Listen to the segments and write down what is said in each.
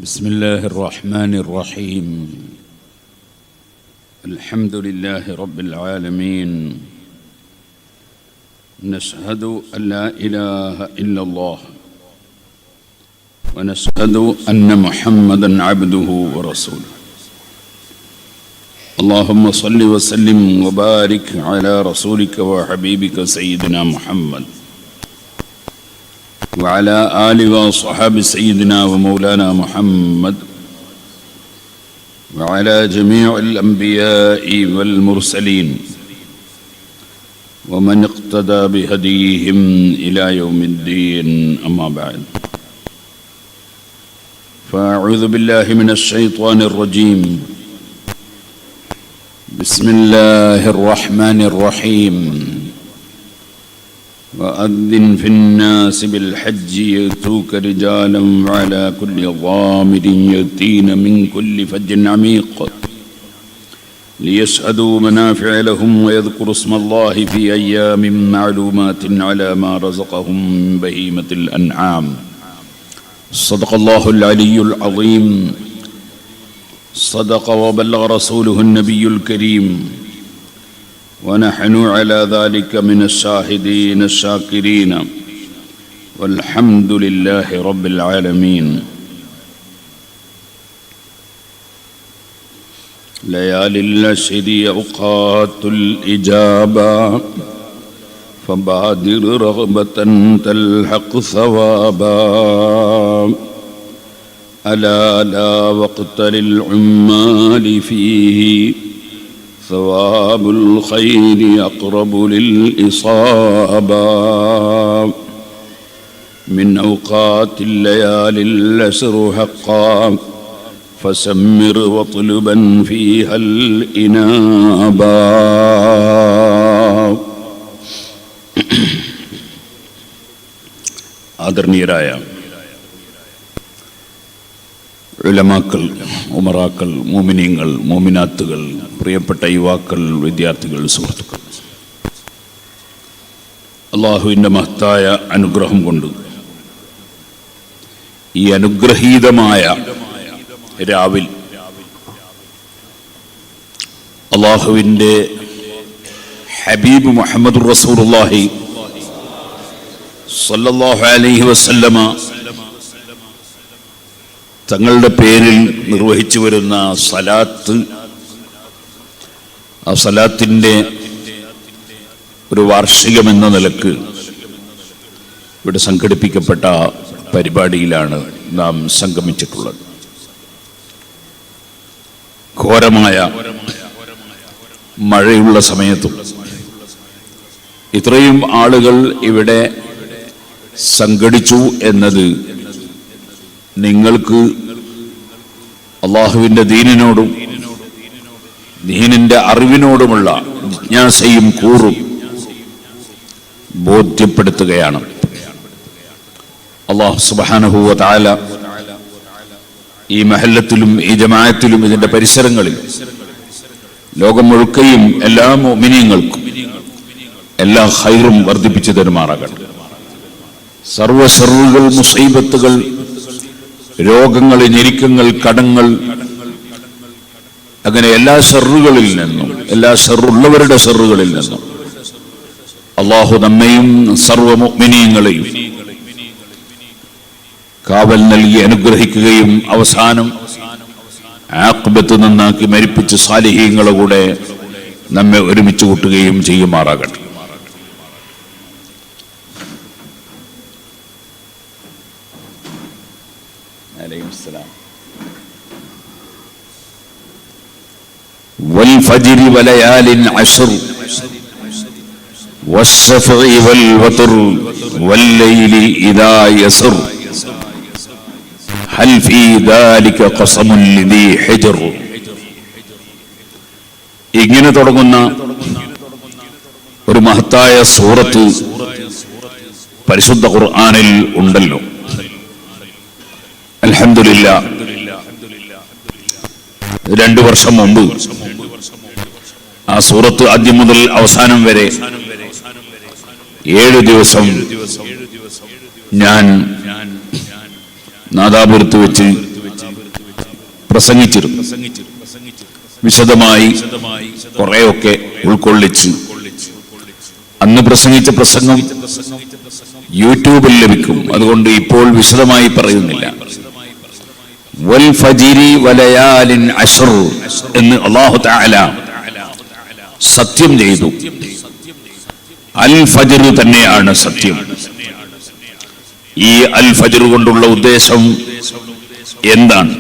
بسم الله الرحمن الرحيم. الحمد لله رب العالمين. نشهد أن لا إله إلا الله ونشهد أن محمدا عبده ورسوله. اللهم صل وسلم وبارك على رسولك وحبيبك سيدنا محمد وعلى آل وصحاب سيدنا ومولانا محمد وعلى جميع الأنبياء والمرسلين ومن اقتدى بهديهم إلى يوم الدين. أما بعد، فأعوذ بالله من الشيطان الرجيم. بسم الله الرحمن الرحيم. وأذن في الناس بالحج يأتوك رجالا وعلى كل ضامر يأتين من كل فج عميق ليشهدوا منافع لهم ويذكروا اسم الله في أيام معلومات على ما رزقهم من بهيمة الأنعام. صدق الله العلي العظيم. صدق وبلغ رسوله النبي الكريم، ونحن على ذلك من الشاهدين الشاكرين، والحمد لله رب العالمين. ليالي العشر أوقات الإجابة، فبادر رغبة تلحق ثوابا. ألا لا وقت للعمال فيه، ثواب الخير أقرب للإصابة. من أوقات الليالي العشر حقا، فسمر واطلبا فيها الإنابة. ആദരണീയരായ ഉലമാക്കൾ, ഉമറാക്കൾ, മോമിനീങ്ങൾ, മോമിനാത്തുകൾ, പ്രിയപ്പെട്ട യുവാക്കൾ, വിദ്യാർത്ഥികൾ, സുഹൃത്തുക്കൾ, അള്ളാഹുവിൻ്റെ മഹത്തായ അനുഗ്രഹം കൊണ്ട് ഈ അനുഗ്രഹീതമായ രാവിൽ അള്ളാഹുവിൻ്റെ ഹബീബ് മുഹമ്മദുർ റസൂലുള്ളാഹി സ്വല്ലല്ലാഹു അലൈഹി വസല്ലമ തങ്ങളുടെ പേരിൽ നിർവഹിച്ചു വരുന്ന സലാത്ത്, ആ സലാത്തിൻ്റെ ഒരു വാർഷികമെന്ന നിലക്ക് ഇവിടെ സംഘടിപ്പിക്കപ്പെട്ട പരിപാടിയിലാണ് നാം സംഗമിച്ചിട്ടുള്ളത്. ഘോരമായ മഴയുള്ള സമയത്തും ഇത്രയും ആളുകൾ ഇവിടെ സംഘടിച്ചു എന്നത് നിങ്ങൾക്ക് അള്ളാഹുവിൻ്റെ ദീനിനോടും ദീനിൻ്റെ അറിവിനോടുമുള്ള ജിജ്ഞാസയും കൂറും ബോധ്യപ്പെടുത്തുകയാണ്. അള്ളാഹു സുബ്ഹാനഹു വ തആല ഈ മഹല്ലത്തിലും ഈ ജമാഅത്തിലും ഇതിൻ്റെ പരിസരങ്ങളിൽ ലോകം മുഴുക്കയും എല്ലാ മുഅ്മിനീങ്ങൾക്കും എല്ലാ ഖൈറും വർദ്ധിപ്പിച്ചു തരുമാറാകട്ടെ. സർവ്വ ശർറുകൾ, മുസീബത്തുകൾ, രോഗങ്ങൾ, ഞെരുക്കങ്ങൾ, കടങ്ങൾ, അങ്ങനെ എല്ലാ ഷർറുകളിൽ നിന്നും, എല്ലാ ഷർറുള്ളവരുടെ ഷർറുകളിൽ നിന്നും അള്ളാഹു നമ്മയും സർവ്വ മുഅ്മിനീങ്ങളെയും കാവൽ നൽകി അനുഗ്രഹിക്കുകയും അവസാനം ആഖിബത്ത് നന്നാക്കി മരിപ്പിച്ച് സാലിഹീങ്ങളുടെ കൂടെ നമ്മെ ഒരുമിച്ച് കൂട്ടുകയും ചെയ്യുമാറാകട്ടെ. والفجر وليال عشر والشفع والوتر والليل إذا يسر هل في ذلك قسم لذي حجر. ഇങ്ങനെ തുടങ്ങുന്ന ഒരു മഹത്തായ സൂറത്ത് പരിശുദ്ധ ഖുർആനിൽ ഉണ്ടല്ലോ. അൽഹംദുലില്ലാഹ്, 2 വർഷം മുമ്പ് ആ സൂറത്ത് ആദ്യം മുതൽ അവസാനം വരെ 7 ദിവസം ഞാൻ നാദാപുരത്ത് വെച്ച് പ്രസംഗിച്ചിരുന്നു. വിശദമായി കുറെയൊക്കെ ഉൾക്കൊള്ളിച്ച് അന്ന് പ്രസംഗിച്ച പ്രസംഗം യൂട്യൂബിൽ ലഭിക്കും. അതുകൊണ്ട് ഇപ്പോൾ വിശദമായി പറയുന്നില്ല. വൽ ഫജ്രി വലയാലിൻ അശ്ർ എന്ന് അല്ലാഹു തആല സത്യം ചെയ്തു. അൽ ഫജ്ർ തന്നെയാണ് സത്യം. ഈ അൽ ഫജ്ർ കൊണ്ടുള്ള ഉദ്ദേശം എന്താണ്?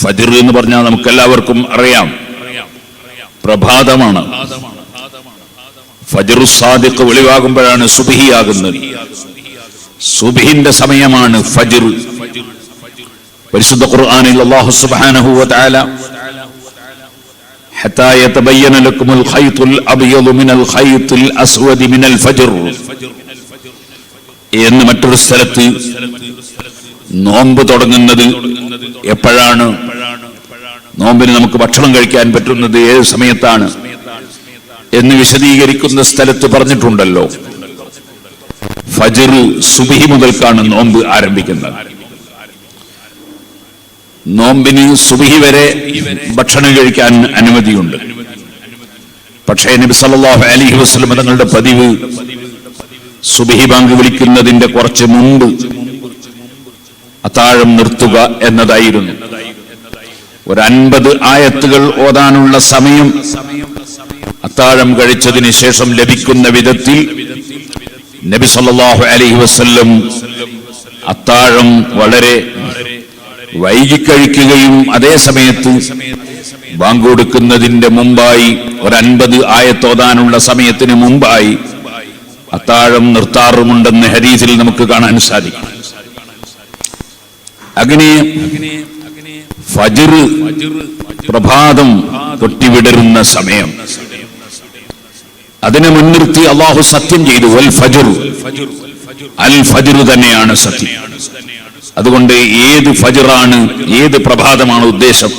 ഫജ്ർ എന്ന് പറഞ്ഞാൽ നമുക്കെല്ലാവർക്കും അറിയാം, പ്രഭാതമാണ്. ഫജ്റു സാദിഖ് വെളിവാകുമ്പോഴാണ് സുബ്ഹിയാകുന്നത്. സുബ്ഹിന്റെ സമയമാണ് ഫജ്ർ. പരിശുദ്ധ ഖുർആനിൽ അല്ലാഹു സുബ്ഹാനഹു വ തആല ഹത്താ യതബയ്യന ലക്കുമുൽ ഖൈത്തുൽ അബ്യദു മിനൽ ഖൈത്തിൽ അസ്വദി മിനൽ ഫജ്ർ എന്ന് മറ്റൊരു സ്ഥലത്ത് നോമ്പ് തുടങ്ങുന്നത് എപ്പോഴാണ്, നോമ്പിന് നമുക്ക് ഭക്ഷണം കഴിക്കാൻ പറ്റുന്നത് ഏത് സമയത്താണ് എന്ന് വിശദീകരിക്കുന്ന സ്ഥലത്ത് പറഞ്ഞിട്ടുണ്ടല്ലോ. ഫജ്ർ സുബ്ഹി മുതൽക്കാണ് നോമ്പ് ആരംഭിക്കുന്നത്. നോമ്പിന് സുബ്ഹി വരെ ഭക്ഷണം കഴിക്കാൻ അനുമതിയുണ്ട്. പക്ഷേ നബി സല്ലല്ലാഹു അലൈഹി വസല്ലം തങ്ങളുടെ പതിവ് സുബ്ഹി ബാങ്ക് വിളിക്കുന്നതിന്റെ കുറച്ച് മുമ്പ് അത്താഴം നിർത്തുക എന്നതായിരുന്നു. ഒരു 50 ആയത്തുകൾ ഓതാനുള്ള സമയം അത്താഴം കഴിച്ചതിന് ശേഷം ലഭിക്കുന്ന വിധത്തിൽ നബി സല്ലല്ലാഹു അലൈഹി വസല്ലം അത്താഴം വളരെ വൈകിക്കഴിക്കുകയും അതേ സമയത്ത് ബാങ്ക് കൊടുക്കുന്നതിന്റെ മുമ്പായി ഒരു 50 ആയത്തോതാനുള്ള സമയത്തിന് മുമ്പായി അത്താഴം നിർത്താറുമുണ്ടെന്ന് ഹദീസിൽ നമുക്ക് കാണാൻ സാധിക്കും. അങ്ങനെ ഫജ്ർ പ്രഭാതം പൊട്ടിവിടരുന്ന സമയം, അതിനെ മുൻനിർത്തി അല്ലാഹു സത്യം ചെയ്തു. വൽ ഫജ്ർ, അൽ ഫജ്ർ തന്നെയാണ് സത്യം. അതുകൊണ്ട് ഏത് ഫജ്റാണ്, ഏത് പ്രഭാതമാണ് ഉദ്ദേശം?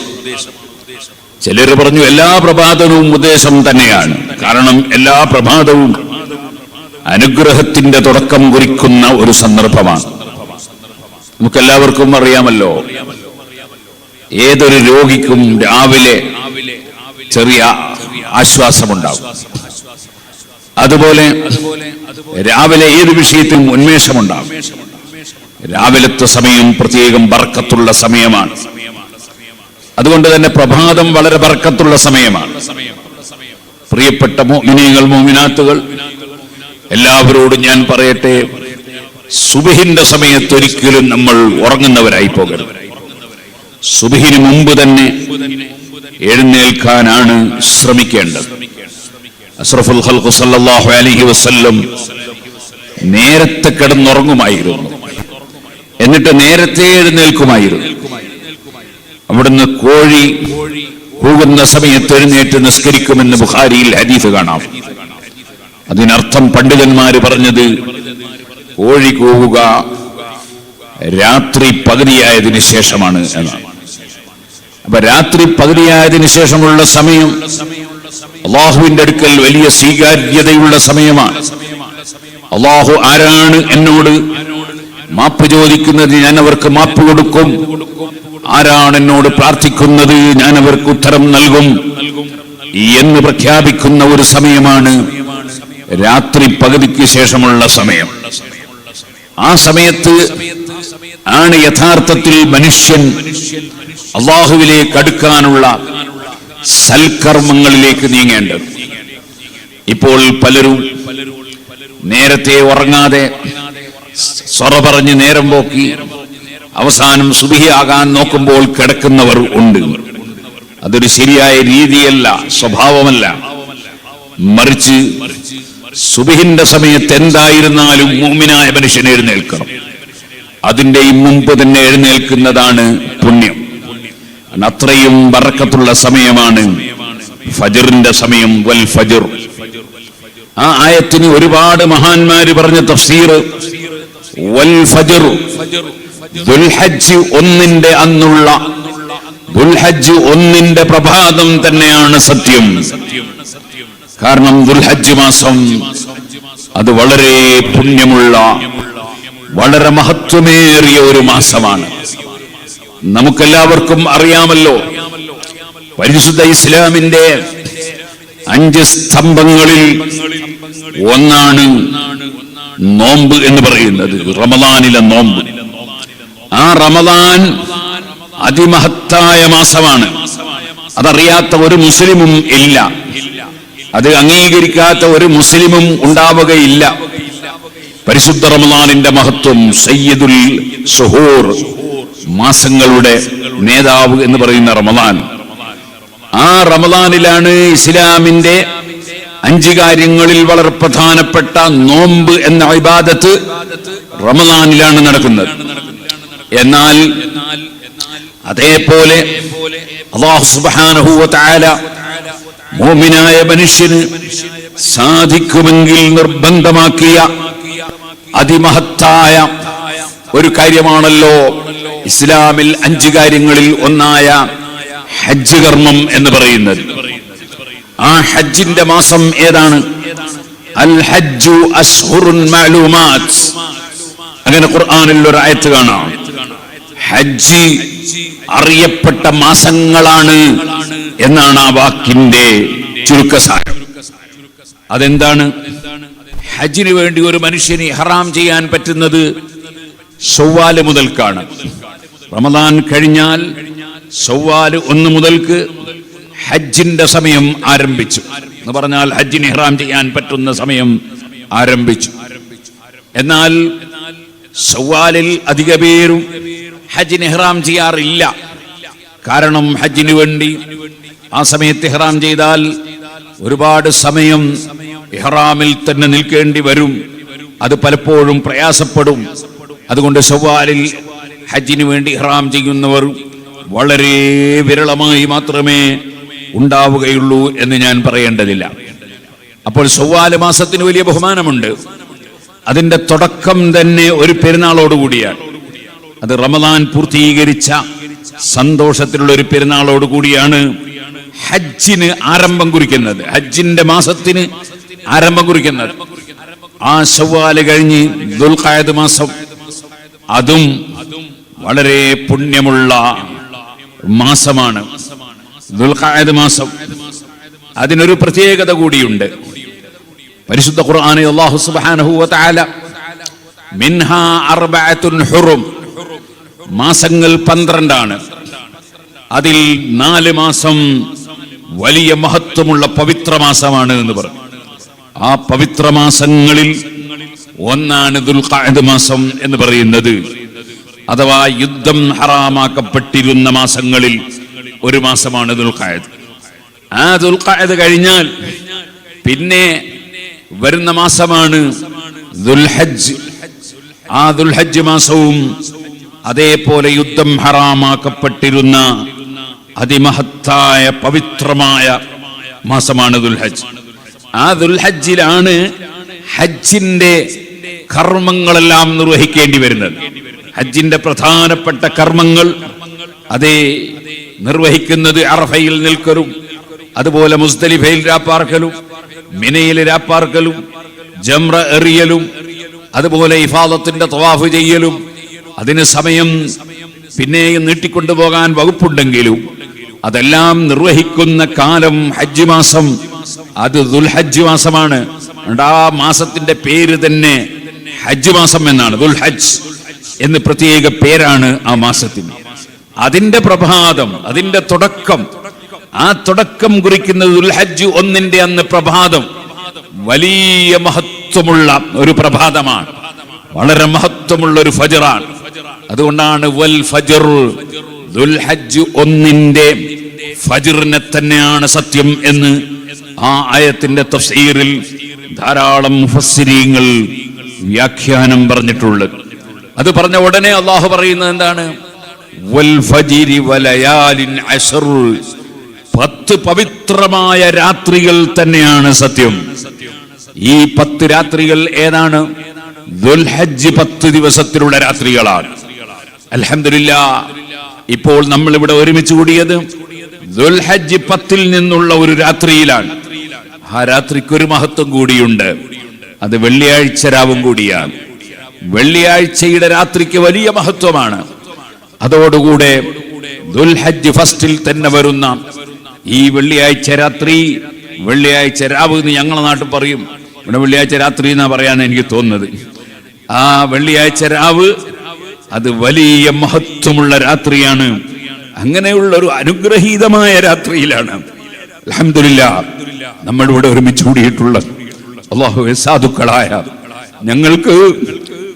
ചിലർ പറഞ്ഞു എല്ലാ പ്രഭാതവും ഉദ്ദേശം തന്നെയാണ്. കാരണം എല്ലാ പ്രഭാതവും അനുഗ്രഹത്തിന്റെ തുടക്കം കുറിക്കുന്ന ഒരു സന്ദർഭമാണ്. നമുക്കെല്ലാവർക്കും അറിയാമല്ലോ, ഏതൊരു രോഗിക്കും രാവിലെ ചെറിയ ആശ്വാസമുണ്ടാവും. അതുപോലെ രാവിലെ ഏത് വിഷയത്തിലും ഉന്മേഷമുണ്ടാവും. രാവിലത്തെ സമയം പ്രത്യേകം ബർക്കത്തുള്ള സമയമാണ്. അതുകൊണ്ട് തന്നെ പ്രഭാതം വളരെ ബർക്കത്തുള്ള സമയമാണ്. പ്രിയപ്പെട്ട മുഅ്മിനീങ്ങൾ, മുഅ്മിനാത്തുകൾ, എല്ലാവരോടും ഞാൻ പറയട്ടെ, സുബ്ഹിന്റെ സമയത്ത് ഒരിക്കലും നമ്മൾ ഉറങ്ങുന്നവരായി പോകരുത്. സുബ്ഹിന് മുമ്പ് തന്നെ എഴുന്നേൽക്കാനാണ് ശ്രമിക്കേണ്ടത്. അഷ്റഫുൽ ഖൽഖ് സല്ലല്ലാഹു അലൈഹി വസല്ലം നേരത്തെ കിടന്നുറങ്ങുമായിരുന്നു, എന്നിട്ട് നേരത്തെ എഴുന്നേൽക്കുമായിരുന്നു. അവിടുന്ന് കോഴി കൂകുന്ന സമയത്ത് എഴുന്നേറ്റ് നിസ്കരിക്കുമെന്ന് ബുഖാരിയിൽ ഹദീസ് കാണാം. അതിനർത്ഥം പണ്ഡിതന്മാര് പറഞ്ഞത് കോഴി കൂവുക രാത്രി പകുതിയായതിനു ശേഷമാണ് എന്നാണ്. അപ്പൊ രാത്രി പകുതിയായതിനു ശേഷമുള്ള സമയം അള്ളാഹുവിന്റെ അടുക്കൽ വലിയ സ്വീകാര്യതയുള്ള സമയമാണ്. അള്ളാഹു ആരാണ് എന്നോട് മാപ്പ് ചോദിക്കുന്നത്, ഞാൻ അവർക്ക് മാപ്പ് കൊടുക്കും. ആരാണ് എന്നോട് പ്രാർത്ഥിക്കുന്നത്, ഞാൻ അവർക്ക് ഉത്തരം നൽകും എന്ന് പ്രഖ്യാപിക്കുന്ന ഒരു സമയമാണ് രാത്രി പകുതിക്ക് ശേഷമുള്ള സമയം. ആ സമയത്ത് ആണ് യഥാർത്ഥത്തിൽ മനുഷ്യൻ അള്ളാഹുവിലേക്ക് അടുക്കാനുള്ള സൽക്കർമ്മങ്ങളിലേക്ക് നീങ്ങേണ്ടത്. ഇപ്പോൾ പലരും നേരത്തെ ഉറങ്ങാതെ സൊറ പറഞ്ഞ് നേരം പോക്കി അവസാനം സുബ്ഹിയാകാൻ നോക്കുമ്പോൾ കിടക്കുന്നവർ ഉണ്ട്. അതൊരു ശരിയായ രീതിയല്ല, സ്വഭാവമല്ല. മറിച്ച് സുബ്ഹിന്റെ സമയത്ത് എന്തായിരുന്നാലും മുഅ്മിനായ മനുഷ്യൻ എഴുന്നേൽക്കണം. അതിന്റെയും മുമ്പ് തന്നെ എഴുന്നേൽക്കുന്നതാണ് പുണ്യം. അത്രയും ബറക്കത്തുള്ള സമയമാണ് ഫജ്റിന്റെ സമയം. വൽ ഫജ്ർ, ആ ആയത്തിന് ഒരുപാട് മഹാന്മാര് പറഞ്ഞ തഫ്സീർ, വൽ ഫജ്ർ ദുൽഹജ്ജ് 1 അന്നുള്ള ദുൽഹജ്ജ് 1 പ്രഭാതം തന്നെയാണ് സത്യം. കാരണം ദുൽഹജ്ജ് മാസം അത് വളരെ പുണ്യമുള്ള, വളരെ മഹത്വമേറിയ ഒരു മാസമാണ്. നമുക്കെല്ലാവർക്കും അറിയാമല്ലോ, പരിശുദ്ധ ഇസ്ലാമിന്റെ 5 സ്തംഭങ്ങളിൽ ഒന്നാണ് നോമ്പ് എന്ന് പറയുന്നത്, റമദാനിലെ നോമ്പ്. ആ റമദാൻ അതിമഹത്തായ മാസമാണ്. അതറിയാത്ത ഒരു മുസ്ലിമും ഇല്ല, അത് അംഗീകരിക്കാത്ത ഒരു മുസ്ലിമും ഉണ്ടാവുകയില്ല. പരിശുദ്ധ റമദാനിന്റെ മഹത്വം, സയ്യിദുൽ സുഹൂർ, മാസങ്ങളുടെ നേതാവ് എന്ന് പറയുന്ന റമദാൻ. ആ റമദാനിലാണ് ഇസ്ലാമിന്റെ 5 കാര്യങ്ങളിൽ വളരെ പ്രധാനപ്പെട്ട നോമ്പ് എന്ന ഇബാദത്ത് റമദാനിലാണ് നടക്കുന്നത്. എന്നാൽ അതേപോലെ അല്ലാഹു സുബ്ഹാനഹു വ തആല മുഅ്മിനായ മനുഷ്യന് സാധിക്കുമെങ്കിൽ നിർബന്ധമാക്കിയ അതിമഹത്തായ ഒരു കാര്യമാണല്ലോ ഇസ്ലാമിൽ 5 കാര്യങ്ങളിൽ ഒന്നായ ഹജ്ജ് കർമ്മം എന്ന് പറയുന്നത്. ആ ഹജ്ജിന്റെ മാസം ഏതാണ്? അൽ ഹജ്ജു അശ്ഹുറുൻ മഅലൂമാത്ത്. അങ്ങനെ ഖുർആനിൽ ഒരു ആയത്ത് കാണാം, ഹജ്ജ് അറിയപ്പെട്ട മാസങ്ങളാണ് എന്നാണ് ആ വാക്കിന്റെ ചുരുക്കസാരം. അതെന്താണ്? ഹജ്ജിന് വേണ്ടി ഒരു മനുഷ്യന് ഇഹ്റാം ചെയ്യാൻ പറ്റുന്നത് ശവ്വാല് മുതൽക്കാണ്. റമദാൻ കഴിഞ്ഞാൽ ശവ്വാല് 1 മുതൽക്ക് ഹജ്ജിന്റെ സമയം ആരംഭിച്ചു എന്ന് പറഞ്ഞാൽ ഹജ്ജിന് ഇഹ്റാം ചെയ്യാൻ പറ്റുന്ന സമയം ആരംഭിച്ചു. എന്നാൽ ശവ്വാലിൽ അധിക പേരും ഹജ്ജിന് ഇഹ്റാം ചെയ്യാറില്ല. കാരണം ഹജ്ജിന് വേണ്ടി ആ സമയത്ത് ഇഹ്റാം ചെയ്താൽ ഒരുപാട് സമയം ഇഹ്റാമിൽ തന്നെ നിൽക്കേണ്ടി വരും, അത് പലപ്പോഴും പ്രയാസപ്പെടും. അതുകൊണ്ട് ശവ്വാലിൽ ഹജ്ജിന് വേണ്ടി ഇഹ്റാം ചെയ്യുന്നവർ വളരെ വിരളമായി മാത്രമേ ഉണ്ടാവുകയുള്ളൂ എന്ന് ഞാൻ പറയേണ്ടതില്ല. അപ്പോൾ ശവ്വാൽ മാസത്തിന് വലിയ ബഹുമാനമുണ്ട്. അതിന്റെ തുടക്കം തന്നെ ഒരു പെരുന്നാളോടുകൂടിയാണ്. അത് റമദാൻ പൂർത്തീകരിച്ച സന്തോഷത്തിലുള്ള ഒരു പെരുന്നാളോടുകൂടിയാണ് ഹജ്ജിന് ആരംഭം കുറിക്കുന്നത്, ഹജ്ജിന്റെ മാസത്തിന് ആരംഭം കുറിക്കുന്നത്. ആ ശവ്വാല് കഴിഞ്ഞ് ദുൽഖഅദ് മാസം, അതും വളരെ പുണ്യമുള്ള മാസമാണ്. ദുൽഖഅദ് മാസം അതിനൊരു പ്രത്യേകത കൂടിയുണ്ട്. പരിശുദ്ധ ഖുർആനിൽ അല്ലാഹു സുബ്ഹാനഹു വ തആല മിൻഹാ അർബഅത്തുൻ ഹുറും, മാസങ്ങൾ 12 ആണ്. അതിൽ 4 മാസം വലിയ മഹത്വമുള്ള പവിത്ര മാസമാണ് എന്ന് പറഞ്ഞു. ആ പവിത്ര മാസങ്ങളിൽ ഒന്നാണ് ദുൽഖഅദ് മാസം എന്ന് പറയുന്നത്. അഥവാ യുദ്ധം ഹറാമാക്കപ്പെട്ടിരുന്ന മാസങ്ങളിൽ ഒരു മാസമാണ് ദുൽഖഅദ്. ആ ദുൽഖഅദ് കഴിഞ്ഞാൽ പിന്നെ വരുന്ന മാസമാണ് ദുൽഹജ്ജ്. ആ ദുൽഹജ്ജ് മാസവും അതേപോലെ യുദ്ധം ഹറാമാക്കപ്പെട്ടിരുന്ന അതിമഹത്തായ പവിത്രമായ മാസമാണ് ദുൽഹജ്ജ്. ആ ദുൽഹജ്ജിലാണ് ഹജ്ജിന്റെ കർമ്മങ്ങളെല്ലാം നിർവഹിക്കേണ്ടി വരുന്നത്. ഹജ്ജിന്റെ പ്രധാനപ്പെട്ട കർമ്മങ്ങൾ അതേ നിർവഹിക്കുന്നത് അറഫയിൽ നിൽക്കലും, അതുപോലെ മുസ്ദലിഫയിൽ രാപ്പാർക്കലും, മിനയിൽ രാപ്പാർക്കലും, ജംറ എറിയലും, അതുപോലെ ഇഫാദത്തിന്റെ തവാഫ് ചെയ്യലും. അതിന് സമയം പിന്നെയും നീട്ടിക്കൊണ്ടുപോകാൻ വകുപ്പുണ്ടെങ്കിലും അതെല്ലാം നിർവഹിക്കുന്ന കാലം ഹജ്ജ് മാസം, അത് ദുൽഹജ്ജ് മാസമാണ്. ആ മാസത്തിന്റെ പേര് തന്നെ ഹജ്ജ് മാസം എന്നാണ്. ദുൽഹജ്ജ് എന്ന് പ്രത്യേക പേരാണ് ആ മാസത്തിന്. അതിന്റെ പ്രഭാതം, അതിന്റെ തുടക്കം, ആ തുടക്കം കുറിക്കുന്നത് ദുൽഹജ്ജ് 1 അന്ന് പ്രഭാതം വലിയ മഹത്വമുള്ള ഒരു പ്രഭാതമാണ്, വളരെ മഹത്വമുള്ള ഒരു ഫജ്റാണ്. അതുകൊണ്ടാണ് വൽ ഫജ്ർ, ദുൽഹജ്ജ് 1 ഫജ്റിനെ തന്നെയാണ് സത്യം എന്ന് ആ ആയത്തിന്റെ തഫ്സീറിൽ ധാരാളം മുഫസ്സിരീങ്ങൾ വ്യാഖ്യാനം പറഞ്ഞിട്ടുള്ളത്. അത് പറഞ്ഞ ഉടനെ അല്ലാഹു പറയുന്നത് എന്താണ്? വൽ ഫജ്രി വലയാലിൻ അശ്ർ, 10 പവിത്രമായ രാത്രികൾ തന്നെയാണ് സത്യം. ഈ 10 രാത്രികൾ ഏതാണ്? ദുൽഹജ്ജ് 10 ദിവസത്തിലുള്ള രാത്രികളാണ്. അൽഹംദുലില്ലാഹ്, ഇപ്പോൾ നമ്മൾ ഇവിടെ ഒരുമിച്ച് കൂടിയത് ദുൽഹജ്ജ് 10 നിന്നുള്ള ഒരു രാത്രിയിലാണ്. ആ രാത്രിക്ക് ഒരു മഹത്വം കൂടിയുണ്ട്, അത് വെള്ളിയാഴ്ച രാവും കൂടിയാണ്. വെള്ളിയാഴ്ചയുടെ രാത്രിക്ക് വലിയ മഹത്വമാണ്. അതോടുകൂടെ ദുൽഹജ്ജ് ഫസ്റ്റിൽ തന്നെ വരുന്ന ഈ വെള്ളിയാഴ്ച രാത്രി, വെള്ളിയാഴ്ച രാവ് എന്ന് ഞങ്ങളെ നാട്ടിൽ പറയും, ഇവിടെ വെള്ളിയാഴ്ച രാത്രി എന്നാ പറയാൻ എനിക്ക് തോന്നുന്നത്. ആ വെള്ളിയാഴ്ച രാവ് അത് വലിയ മഹത്വമുള്ള രാത്രിയാണ്. അങ്ങനെയുള്ള ഒരു അനുഗ്രഹീതമായ രാത്രിയിലാണ് അൽഹംദുലില്ലാഹ് നമ്മൾ ഇവിടെ ഒരുമിച്ച് കൂടിയിട്ടുള്ള അല്ലാഹുവേ, സാധുക്കളായ ഞങ്ങൾക്ക്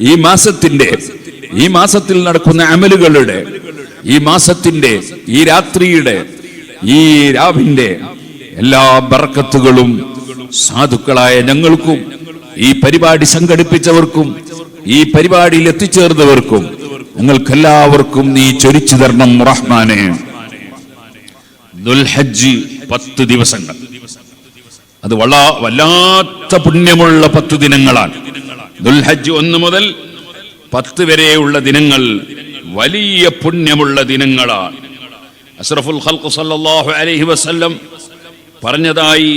ഈ മാസത്തിൽ നടക്കുന്ന അമലുകളുടെ, ഈ മാസത്തിന്റെ, ഈ രാത്രിയുടെ, ഈ രാവിന്റെ എല്ലാ ബർക്കത്തുകളും സാധുക്കളായ ഞങ്ങൾക്കും, ഈ പരിപാടി സംഘടിപ്പിച്ചവർക്കും, ഈ പരിപാടിയിൽ എത്തിച്ചേർന്നവർക്കും, ഞങ്ങൾക്കെല്ലാവർക്കും നീ ചൊരിച്ചു തരണം റഹ്മാനെ. ദുൽഹജ്ജ് 10 ദിവസങ്ങൾ, അത് വല്ലാത്ത പുണ്യമുള്ള 10 ദിനങ്ങളാണ്. ദുൽഹജ്ജ് 1 മുതൽ 10 വരെയുള്ള ദിനങ്ങൾ വലിയ പുണ്യമുള്ള ദിനങ്ങളാണ്. അഷ്റഫുൽ ഖൽഖ് സല്ലല്ലാഹു അലൈഹി വസല്ലം പറഞ്ഞതായി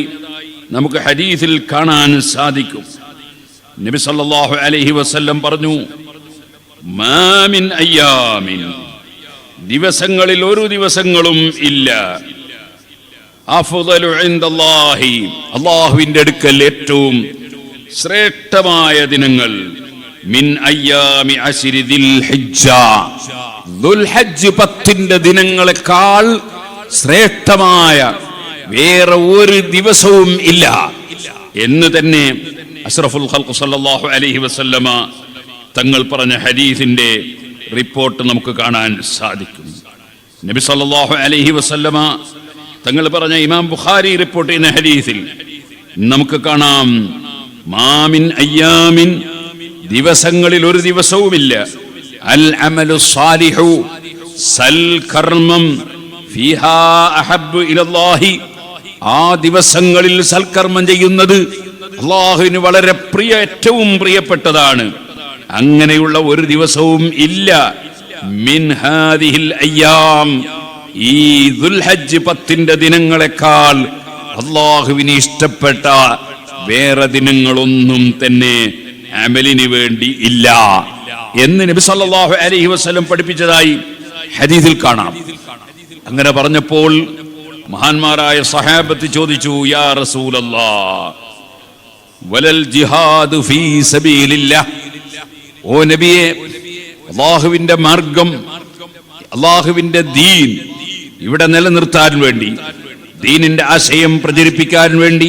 നമുക്ക് ഹദീസിൽ കാണാൻ സാധിക്കും. നബി സല്ലല്ലാഹു അലൈഹി വസല്ലം പറഞ്ഞു, മാ മിൻ അയ്യാമിൻ, ദിവസങ്ങളിൽ ഒരു ദിവസങ്ങളും ഇല്ല, അഫ്ളലു ഇൻദല്ലാഹി, അല്ലാഹുവിന്റെ അടുക്കൽ ഏറ്റവും ശ്രേഷ്ഠമായ ദിനങ്ങൾ, മിൻ അയ്യാമി അശ്രി ദിൽഹിജ്ജ, ദുൽഹജ്ജ് 10 ദിനങ്ങളെക്കാൾ ശ്രേഷ്ഠമായ വേറെ ഒരു ദിവസവും ഇല്ല എന്ന് തന്നെ അഷ്റഫുൽ ഖൽഖ് സല്ലല്ലാഹു അലൈഹി വസല്ലമ തങ്ങൾ പറഞ്ഞ ഹദീസിന്റെ റിപ്പോർട്ട് നമുക്ക് കാണാൻ സാധിക്കും. നബി സല്ലല്ലാഹു അലൈഹി വസല്ലമ തങ്ങൾ പറഞ്ഞ ഇമാം ബുഖാരി റിപ്പോർട്ട് ചെയ്യുന്ന ഹദീസിൽ നമുക്ക് കാണാം, മാമിൻ അയ്യാമിൻ, ദിവസങ്ങളിൽ ഒരു ദിവസവുമില്ല, അൽ അമലു സാലിഹു, സൽകർമ്മം, ഫീഹാ അഹബ്ബു ഇലല്ലാഹി, ആ ദിവസങ്ങളിൽ സൽക്കർമ്മം ചെയ്യുന്നത് അല്ലാഹുവിന് വളരെ ഏറ്റവും പ്രിയപ്പെട്ടതാണ്. അങ്ങനെയുള്ള ഒരു ദിവസവും ഇല്ല, മിൻ ഹാദിഹിൽ അയ്യാം, ഈ ദുൽഹജ്ജ് 10 ദിനങ്ങളെക്കാൾ അല്ലാഹുവിന് ഇഷ്ടപ്പെട്ട വേറെ ദിനങ്ങളൊന്നും തന്നെ അമലിന് വേണ്ടി ഇല്ല എന്ന് നബി സല്ലല്ലാഹു അലൈഹി വസല്ലം പഠിപ്പിച്ചതായി ഹദീസിൽ കാണാം. അങ്ങനെ പറഞ്ഞപ്പോൾ മഹാന്മാരായ സഹാബത്ത് ചോദിച്ചു, യാ റസൂലല്ലാഹ് വലൽ ജിഹാദു ഫീ സബീലില്ലാഹ്, ഓ നബിയെ, അല്ലാഹുവിന്റെ മാർഗം, അല്ലാഹുവിന്റെ ദീൻ ഇവിടെ നിലനിർത്താൻ വേണ്ടി, ദീനിന്റെ ആശയം പ്രചരിപ്പിക്കാൻ വേണ്ടി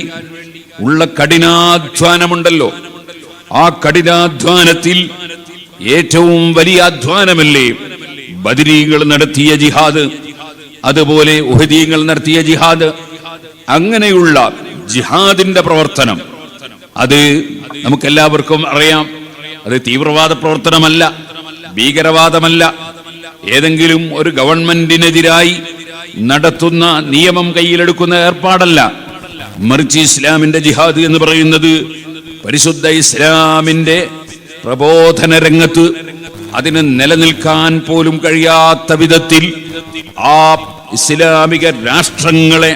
ഉള്ള കഠിനാധ്വാനമുണ്ടല്ലോ, ആ കഠിനാധ്വാനത്തിൽ ഏറ്റവും വലിയ അധ്വാനമല്ലേ ബദരീങ്ങൾ നടത്തിയ ജിഹാദ്, അതുപോലെ ഉഹദീങ്ങൾ നടത്തിയ ജിഹാദ്. അങ്ങനെയുള്ള ജിഹാദിന്റെ പ്രവർത്തനം അത് നമുക്കെല്ലാവർക്കും അറിയാം. അത് തീവ്രവാദ പ്രവർത്തനമല്ല, ഭീകരവാദമല്ല, ഏതെങ്കിലും ഒരു ഗവൺമെന്റിനെതിരായി നടത്തുന്ന നിയമം കയ്യിലെടുക്കുന്ന ഏർപ്പാടല്ല. മറിച്ച് ഇസ്ലാമിന്റെ ജിഹാദ് എന്ന് പറയുന്നത് പരിശുദ്ധ ഇസ്ലാമിന്റെ പ്രബോധന രംഗത്ത് അതിന് നിലനിൽക്കാൻ പോലും കഴിയാത്ത വിധത്തിൽ ആ ഇസ്ലാമിക രാഷ്ട്രങ്ങളെ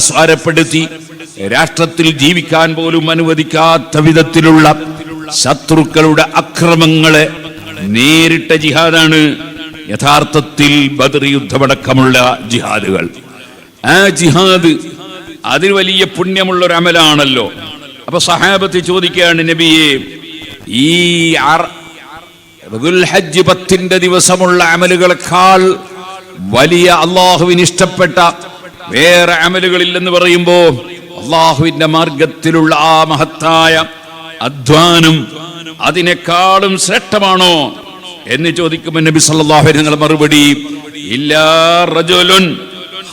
അസ്വാരപ്പെടുത്തി രാഷ്ട്രത്തിൽ ജീവിക്കാൻ പോലും അനുവദിക്കാത്ത വിധത്തിലുള്ള ശത്രുക്കളുടെ അക്രമങ്ങളെ നേരിട്ട ജിഹാദാണ് യഥാർത്ഥത്തിൽ ബദർ യുദ്ധമടക്കമുള്ള ജിഹാദുകൾ. ആ ജിഹാദ് അതിന് വലിയ പുണ്യമുള്ള ഒരു അമലാണല്ലോ. അപ്പൊ സഹാബത്ത് ചോദിക്കുകയാണ്, നബിയെ, ഈ ദുൽഹജ്ജ് 10 ദിവസമുള്ള അമലുകളെക്കാൾ വലിയ അള്ളാഹുവിന് ഇഷ്ടപ്പെട്ട വേറെ അമലുകളില്ലെന്ന് പറയുമ്പോ അള്ളാഹുവിന്റെ മാർഗത്തിലുള്ള ആ മഹത്തായ അധ്വാനം അതിനേക്കാളും ശ്രേഷ്ഠമാണോ എന്ന് ചോദിക്കുമ്പോൾ നബി സല്ലല്ലാഹു അലൈഹി വസല്ലം മറുപടി, ഇല്ലാ റജുലുൻ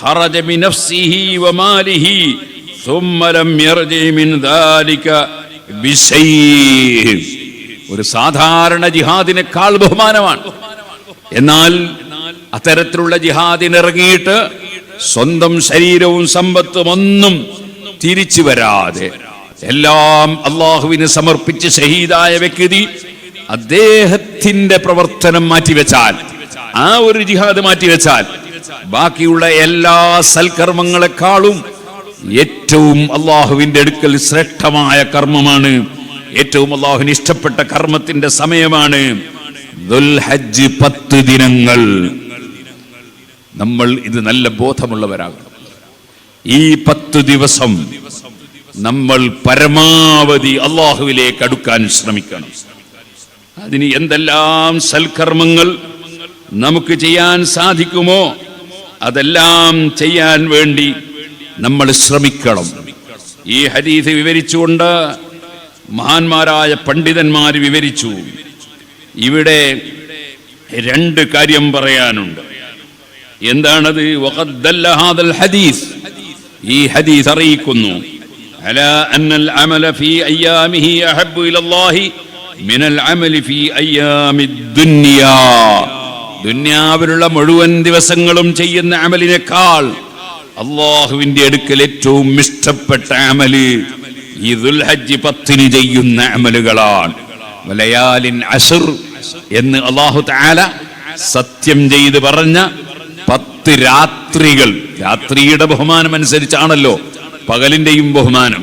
ഖറജ ബിനഫ്സിഹി വമാലിഹി സുമ്മ ലം യർജി മിൻ ദാലിക ബിശൈഇ. ഒരു സാധാരണ ജിഹാദിനേക്കാൾ ബഹുമാനമാണ്. എന്നാൽ അത്തരത്തിലുള്ള ജിഹാദിനിറങ്ങിയിട്ട് സ്വന്തം ശരീരവും സമ്പത്തും ഒന്നും തിരിച്ചു വരാതെ എല്ലാം അള്ളാഹുവിന് സമർപ്പിച്ച് ഷഹീദായ വ്യക്തി അദ്ദേഹത്തിന്റെ പ്രവർത്തനം മാറ്റിവെച്ചാൽ, ആ ഒരു ജിഹാദ് മാറ്റിവെച്ചാൽ ബാക്കിയുള്ള എല്ലാ സൽക്കർമ്മങ്ങളെക്കാളും ഏറ്റവും അള്ളാഹുവിന്റെ അടുക്കൽ ശ്രേഷ്ഠമായ കർമ്മമാണ്, ഏറ്റവും അള്ളാഹുവിന് ഇഷ്ടപ്പെട്ട കർമ്മത്തിന്റെ സമയമാണ് ദുൽഹജ്ജ് 10 ദിനങ്ങൾ. നമ്മൾ ഇത് നല്ല ബോധമുള്ളവരാകണം. ഈ 10 ദിവസം നമ്മൾ പരമാവധി അള്ളാഹുവിലേക്ക് അടുക്കാൻ ശ്രമിക്കണം. അതിന് എന്തെല്ലാം സൽക്കർമ്മങ്ങൾ നമുക്ക് ചെയ്യാൻ സാധിക്കുമോ അതെല്ലാം ചെയ്യാൻ വേണ്ടി നമ്മൾ ശ്രമിക്കണം. ഈ ഹദീസ് വിവരിച്ചുകൊണ്ട് മഹാന്മാരായ പണ്ഡിതന്മാർ വിവരിച്ചു. ഇവിടെ 2 കാര്യം പറയാനുണ്ട്. എന്താണത്? വഖദ് ദല്ല ഹാദൽ ഹദീസ്, ഈ ഹദീസ് അറിയിക്കുന്നു അലാ അന്നൽ അമല ഫീ അയ്യാമിഹി അഹബ്ബു ഇലല്ലാഹി മിനൽ അമലി ഫീ അയ്യാമിദ് ദുനിയാ. ദുനിയാവിലുള്ള മുഴുവൻ ദിവസങ്ങളും ചെയ്യുന്ന അമലിനേക്കാൾ അല്ലാഹുവിന്റെ അടുക്കൽ ഏറ്റവും ഇഷ്ടപ്പെട്ട അമല് ഈ ദുൽഹജ്ജ് 10 ചെയ്യുന്ന അമലുകളാണ്. വലയാലിൻ അശ്ർ എന്ന് അല്ലാഹു തആല സത്യം ചെയ്ത് പറഞ്ഞ 10 രാത്രികൾ. രാത്രിയുടെ ബഹുമാനം അനുസരിച്ചാണല്ലോ പകലിന്റെയും ബഹുമാനം.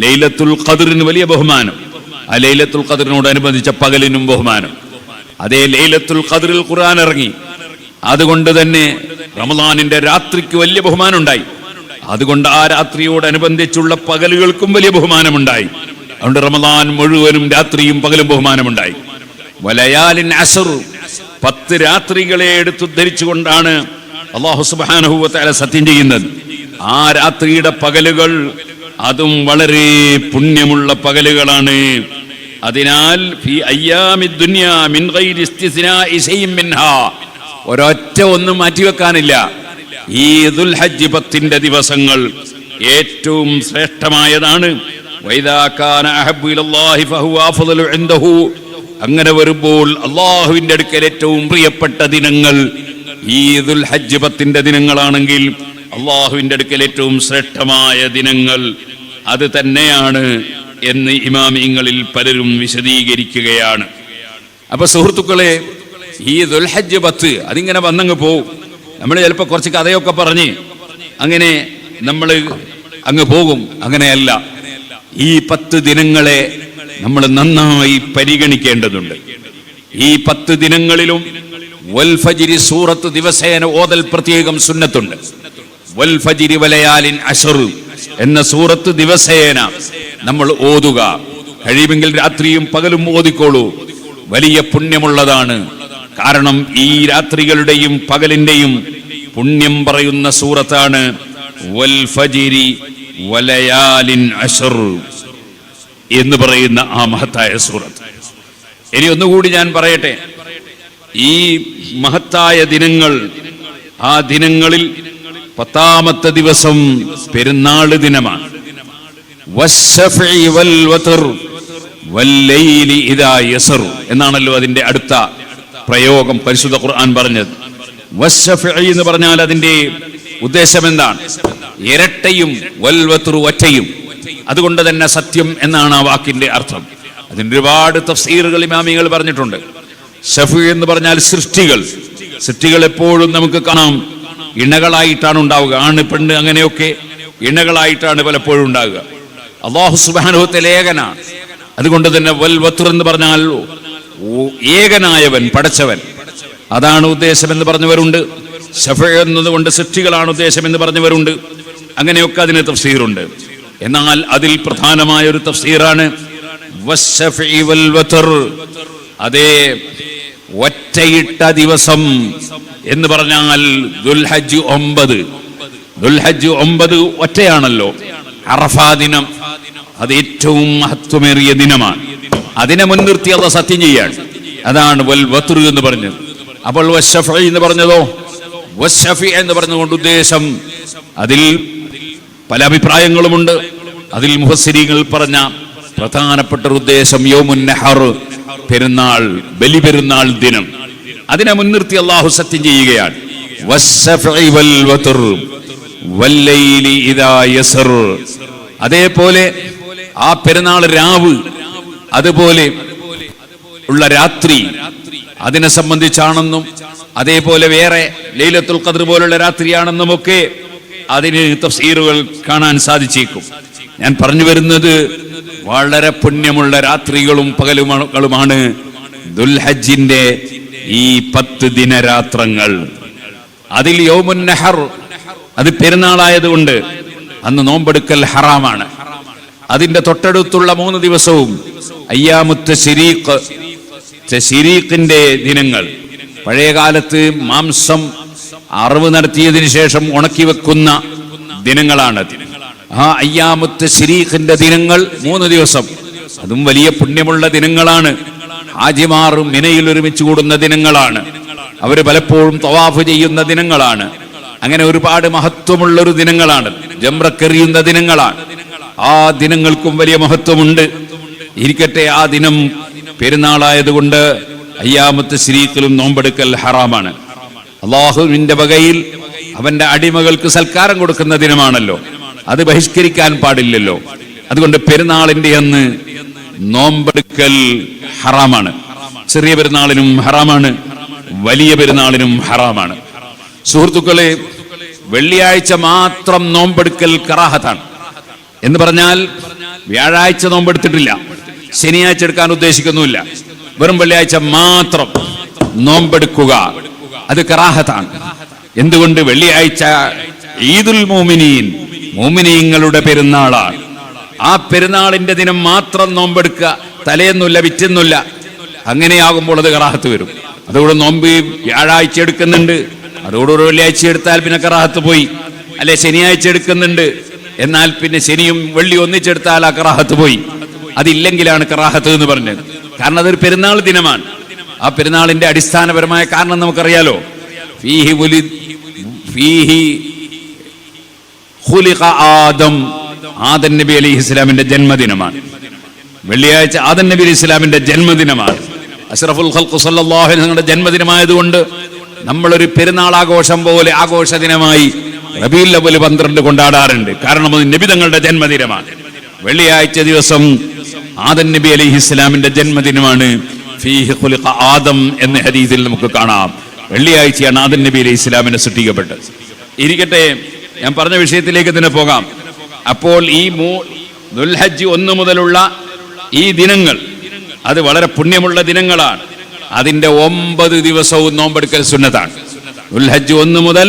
ലൈലത്തുൽ ഖദ്റിന് വലിയ ബഹുമാനം, ആ ലൈലത്തുൽ ഖദ്റിനോടനുബന്ധിച്ച പകലിനും ബഹുമാനം. അതേ ലൈലത്തുൽ ഖദ്റിൽ ഖുർആൻ ഇറങ്ങി. അതുകൊണ്ട് തന്നെ റമദാനിന്റെ രാത്രിക്ക് വലിയ ബഹുമാനം ഉണ്ടായി. അതുകൊണ്ട് ആ രാത്രിയോടനുബന്ധിച്ചുള്ള പകലുകൾക്കും വലിയ ബഹുമാനമുണ്ടായി. അതുകൊണ്ട് റമദാൻ മുഴുവനും രാത്രിയും പകലും ബഹുമാനമുണ്ടായി. വലയാലിൻ അശ്ർ, 10 രാത്രികളെ എടുത്തുദ്ധരിച്ചുകൊണ്ടാണ് അല്ലാഹു സുബ്ഹാനഹു വ തആല സത്യം ചെയ്യുന്നത്. ആ രാത്രിയുടെ പകലുകൾ അതും വളരെ പുണ്യമുള്ള പകലുകളാണ്. അതിനാൽ ഫീ അയ്യാമിദ് ദുനിയാ മിൻ ഗൈരി ഇസ്തിസ്നാഇ ശൈഇൻ മിൻഹാ, ഒരൊറ്റ ഒന്നും മാറ്റിവെക്കാനില്ല. ഈ ദുൽഹജ്ജ് 10 ദിവസങ്ങൾ ഏറ്റവും ശ്രേഷ്ഠമായതാണ്. വൈദാ കാന അഹബ്ബു ഇലല്ലാഹി ഫഹുവ അഫ്ളലു ഇൻദഹു, അങ്ങനെ വരുമ്പോൾ അല്ലാഹുവിന്റെ അടുക്കൽ ഏറ്റവും പ്രിയപ്പെട്ട ദിനങ്ങൾ ഈ ദുൽഹജ്ജ് 10 ദിനങ്ങളാണെങ്കിൽ അല്ലാഹുവിന്റെ അടുക്കൽ ഏറ്റവും ശ്രേഷ്ഠമായ ദിനങ്ങൾ അത് തന്നെയാണ് എന്ന് ഇമാമിങ്ങളിൽ പലരും വിശദീകരിക്കുകയാണ്. അപ്പൊ സുഹൃത്തുക്കളെ, ഈ ദുൽഹജ്ജ് 10 അതിങ്ങനെ വന്നങ്ങ് പോവും. നമ്മൾ ചിലപ്പോൾ കുറച്ച് കഥയൊക്കെ പറഞ്ഞ് അങ്ങനെ നമ്മൾ അങ്ങ് പോകും. അങ്ങനെയല്ല, ഈ 10 ദിനങ്ങളെ നമ്മൾ നന്നായി പരിഗണിക്കേണ്ടതുണ്ട്. ഈ 10 ദിനങ്ങളിലും വൽ ഫജ്രി സൂറത്ത് ദിവസേന ഓതൽ പ്രത്യേകം സുന്നത്തുണ്ട്. വൽ ഫജ്രി വലയാലിൻ അശ്ർ എന്ന സൂറത്ത് ദിവസേന നമ്മൾ ഓതുക. കഴിയുമെങ്കിൽ രാത്രിയും പകലും ഓതിക്കോളൂ. വലിയ പുണ്യമുള്ളതാണ്. കാരണം ഈ രാത്രികളുടെയും പകലിന്റെയും പുണ്യം പറയുന്ന സൂറത്താണ് വൽ ഫജ്രി വലയാലിൻ അശ്ർ എന്ന് പറയുന്ന ആ മഹത്തായ സൂറത്ത്. ഇനി ഒന്നുകൂടി ഞാൻ പറയട്ടെ, ഈ മഹത്തായ ദിനങ്ങൾ, ആ ദിനങ്ങളിൽ 10ാമത്തെ ദിവസം പെരുന്നാൾ ദിനമാണ്. എന്നാണല്ലോ അതിന്റെ അടുത്ത പ്രയോഗം പരിശുദ്ധ ഖുർആൻ പറഞ്ഞത്. എന്ന് പറഞ്ഞാൽ അതിന്റെ ഉദ്ദേശം എന്താണ്? ഇരട്ടയും വൽവത്ർ ഒറ്റയും. അതുകൊണ്ട് തന്നെ സത്യം എന്നാണ് ആ വാക്കിന്റെ അർത്ഥം. അതിന് ഒരുപാട് തഫ്സീറുകൾ ഇമാമികൾ പറഞ്ഞിട്ടുണ്ട്. ഷഫീ എന്ന് പറഞ്ഞാൽ സൃഷ്ടികൾ. സൃഷ്ടികൾ എപ്പോഴും നമുക്ക് കാണാം ഇണകളായിട്ടാണ് ഉണ്ടാവുക. ആണ് പെണ്ണ് അങ്ങനെയൊക്കെ ഇണകളായിട്ടാണ് പലപ്പോഴും ഉണ്ടാവുക. അല്ലാഹു സുബ്ഹാനഹു വ തആല ഏകനാണ്. അതുകൊണ്ട് തന്നെ വൽ വത്ർ എന്ന് പറഞ്ഞാൽ ഏകനായവൻ, പടച്ചവൻ, അതാണ് ഉദ്ദേശം എന്ന് പറഞ്ഞവരുണ്ട്. ഷഫീ എന്നതുകൊണ്ട് സൃഷ്ടികളാണ് ഉദ്ദേശം എന്ന് പറഞ്ഞവരുണ്ട്. അങ്ങനെയൊക്കെ അതിന് തഫ്സീറുണ്ട്. എന്നാൽ അതിൽ പ്രധാനമായ ഒരു തഫ്സീറാണ് വസ്സഫീ വൽ വത്ർ, അതേ ഒറ്റയിട്ട ദിവസം എന്ന് പറഞ്ഞാൽ ദുൽഹജ്ജ് 9. ദുൽഹജ്ജ് 9 ഒറ്റയാണല്ലോ. അറഫാ ദിനം അത് ഏറ്റവും മഹത്വമേറിയ ദിനമാണ്. അതിനെ മുൻനിർത്തി അല്ലാഹു സത്യം ചെയ്യാണ്. അതാണ് വൽ വത്ർ എന്ന് പറഞ്ഞത്. അപ്പോൾ വസ്സഫീ എന്ന് പറഞ്ഞതോ, വസ്സഫീ എന്ന് പറഞ്ഞുകൊണ്ട് ഉദ്ദേശം അതിൽ പല അഭിപ്രായങ്ങളുമുണ്ട്. അതിൽ മുഫസ്സിരീങ്ങൾ പറഞ്ഞ പ്രധാനപ്പെട്ട ഉദ്ദേശം യൗമുൻ നഹർ, പെരുന്നാൾ, ബലിപെരുന്നാൾ ദിനം. അതിനെ മുൻനിർത്തി അല്ലാഹു സത്യം ചെയ്യുകയാണ്. വസ്സഫീ വൽ വത്ർ വല്ലൈലി ഇദാ യസ്ർ. അതേപോലെ ആ പെരുന്നാൾ രാവ്, അതുപോലെ ഉള്ള രാത്രി അതിനെ സംബന്ധിച്ചാണെന്നും അതേപോലെ വേറെ ലൈലത്തുൽ ഖദ്ർ പോലുള്ള രാത്രിയാണെന്നുമൊക്കെ അതിന് തഫ്സീറുകൾ കാണാൻ സാധിച്ചേക്കും. ഞാൻ പറഞ്ഞു വരുന്നത് വളരെ പുണ്യമുള്ള രാത്രികളും പകലുകളുമാണ് ദുൽഹജ്ജിന്റെ ഈ 10 ദിനരാത്രങ്ങൾ, അതിൽ യൗമുൻ നഹർ, അത് പെരുന്നാളായതുകൊണ്ട് അന്ന് നോമ്പെടുക്കൽ ഹറാമാണ്. അതിന്റെ തൊട്ടടുത്തുള്ള 3 ദിവസവും അയ്യാമുത്ത ശരീഖിന്റെ ദിനങ്ങൾ, പഴയകാലത്ത് മാംസം അറിവ് നടത്തിയതിനു ശേഷം ഉണക്കി വെക്കുന്ന ദിനങ്ങളാണ്. ആ അയ്യാമുത്ത ശരീഖിന്റെ ദിനങ്ങൾ 3 ദിവസം, അതും വലിയ പുണ്യമുള്ള ദിനങ്ങളാണ്. ഹാജിമാർ മിനയിൽ ഒരുമിച്ച് കൂടുന്ന ദിനങ്ങളാണ്. അവര് പലപ്പോഴും തവാഫ് ചെയ്യുന്ന ദിനങ്ങളാണ്. അങ്ങനെ ഒരുപാട് മഹത്വമുള്ളൊരു ദിനങ്ങളാണ്. ജംറക്കെറിയുന്ന ദിനങ്ങളാണ്. ആ ദിനങ്ങൾക്കും വലിയ മഹത്വമുണ്ട്. ഇരിക്കട്ടെ, ആ ദിനം പെരുന്നാളായതുകൊണ്ട് അയ്യാമത്ത് ശരീഖിലും നോമ്പെടുക്കൽ ഹറാമാണ്. അള്ളാഹുവിന്റെ വകയിൽ അവന്റെ അടിമകൾക്ക് സൽക്കാരം കൊടുക്കുന്ന ദിനമാണല്ലോ, അത് ബഹിഷ്കരിക്കാൻ പാടില്ലല്ലോ. അതുകൊണ്ട് പെരുന്നാളിന്റെ അന്ന് നോമ്പെടുക്കൽ ഹറാമാണ്. ചെറിയ പെരുന്നാളിനും ഹറാമാണ്, വലിയ പെരുന്നാളിനും ഹറാമാണ്. സുഹൃത്തുക്കളെ, വെള്ളിയാഴ്ച മാത്രം നോമ്പെടുക്കൽ കറാഹത്താണ്. എന്ന് പറഞ്ഞാൽ വ്യാഴാഴ്ച നോമ്പെടുത്തിട്ടില്ല, ശനിയാഴ്ച എടുക്കാൻ ഉദ്ദേശിക്കുന്നുമില്ല, വെറും വെള്ളിയാഴ്ച മാത്രം നോമ്പെടുക്കുക, അത് കറാഹത്താണ്. എന്തുകൊണ്ട്? വെള്ളിയാഴ്ച ഈദുൽ മോമിനീൻ, മോമിനീങ്ങളുടെ പെരുന്നാളാണ്. ആ പെരുന്നാളിന്റെ ദിനം മാത്രം നോമ്പെടുക്കുക, തലേന്നൊല്ല പിറ്റേന്നൊല്ല, അങ്ങനെയാകുമ്പോൾ അത് കറാഹത്ത് വരും. അതുകൊണ്ട് നോമ്പ് വ്യാഴാഴ്ച എടുക്കുന്നുണ്ട്, അതോടുകൂടി വെള്ളിയാഴ്ച എടുത്താൽ പിന്നെ കറാഹത്ത് പോയി. അല്ലെ, ശനിയാഴ്ച എടുക്കുന്നുണ്ട്, എന്നാൽ പിന്നെ ശനിയും വെള്ളി ഒന്നിച്ചെടുത്താൽ ആ കറാഹത്ത് പോയി. അതില്ലെങ്കിലാണ് കറാഹത്ത് എന്ന് പറഞ്ഞത്. കാരണം അതൊരു പെരുന്നാൾ ദിനമാണ്. ആ പെരുന്നാളിന്റെ അടിസ്ഥാനപരമായ കാരണം നമുക്കറിയാലോ. ആദം നബി അലൈഹി ഇസ്ലാമിന്റെ ജന്മദിനമാണ്. വെള്ളിയാഴ്ച ആദം നബി അലൈഹി ഇസ്ലാമിന്റെ ജന്മദിനമാണ്. അഷ്റഫുൽ ഖൽഖ് സല്ലല്ലാഹു അലൈഹി വസല്ലമയുടെ ജന്മദിനമായതുകൊണ്ട് നമ്മളൊരു പെരുന്നാൾ ആഘോഷം പോലെ ആഘോഷ ദിനമായി റബീഉൽ അവ്വൽ 12 കൊണ്ടാടാറുണ്ട്. കാരണം അത് നബി തങ്ങളുടെ ജന്മദിനമാണ്. വെള്ളിയാഴ്ച ദിവസം ആദം നബി അലൈഹി ഇസ്ലാമിന്റെ ജന്മദിനമാണ്. ഫീഹി ഖുലിഖ ആദം എന്ന ഹദീസിൽ നമുക്ക് കാണാം. വെള്ളിയാഴ്ചയാണ് ആദം നബി അലൈഹി ഇസ്ലാമിനെ സൃഷ്ടിക്കപ്പെട്ടത്. ഇരിക്കട്ടെ, ഞാൻ പറഞ്ഞ വിഷയത്തിലേക്ക് തന്നെ പോകാം. അപ്പോൾ ഈ ദുൽഹജ്ജ് 1 മുതലുള്ള ഈ ദിനങ്ങൾ അത് വളരെ പുണ്യമുള്ള ദിനങ്ങളാണ്. അതിന്റെ 9 ദിവസവും നോമ്പെടുക്കൽ സുന്നത്താണ്. ദുൽഹജ്ജ് 1 മുതൽ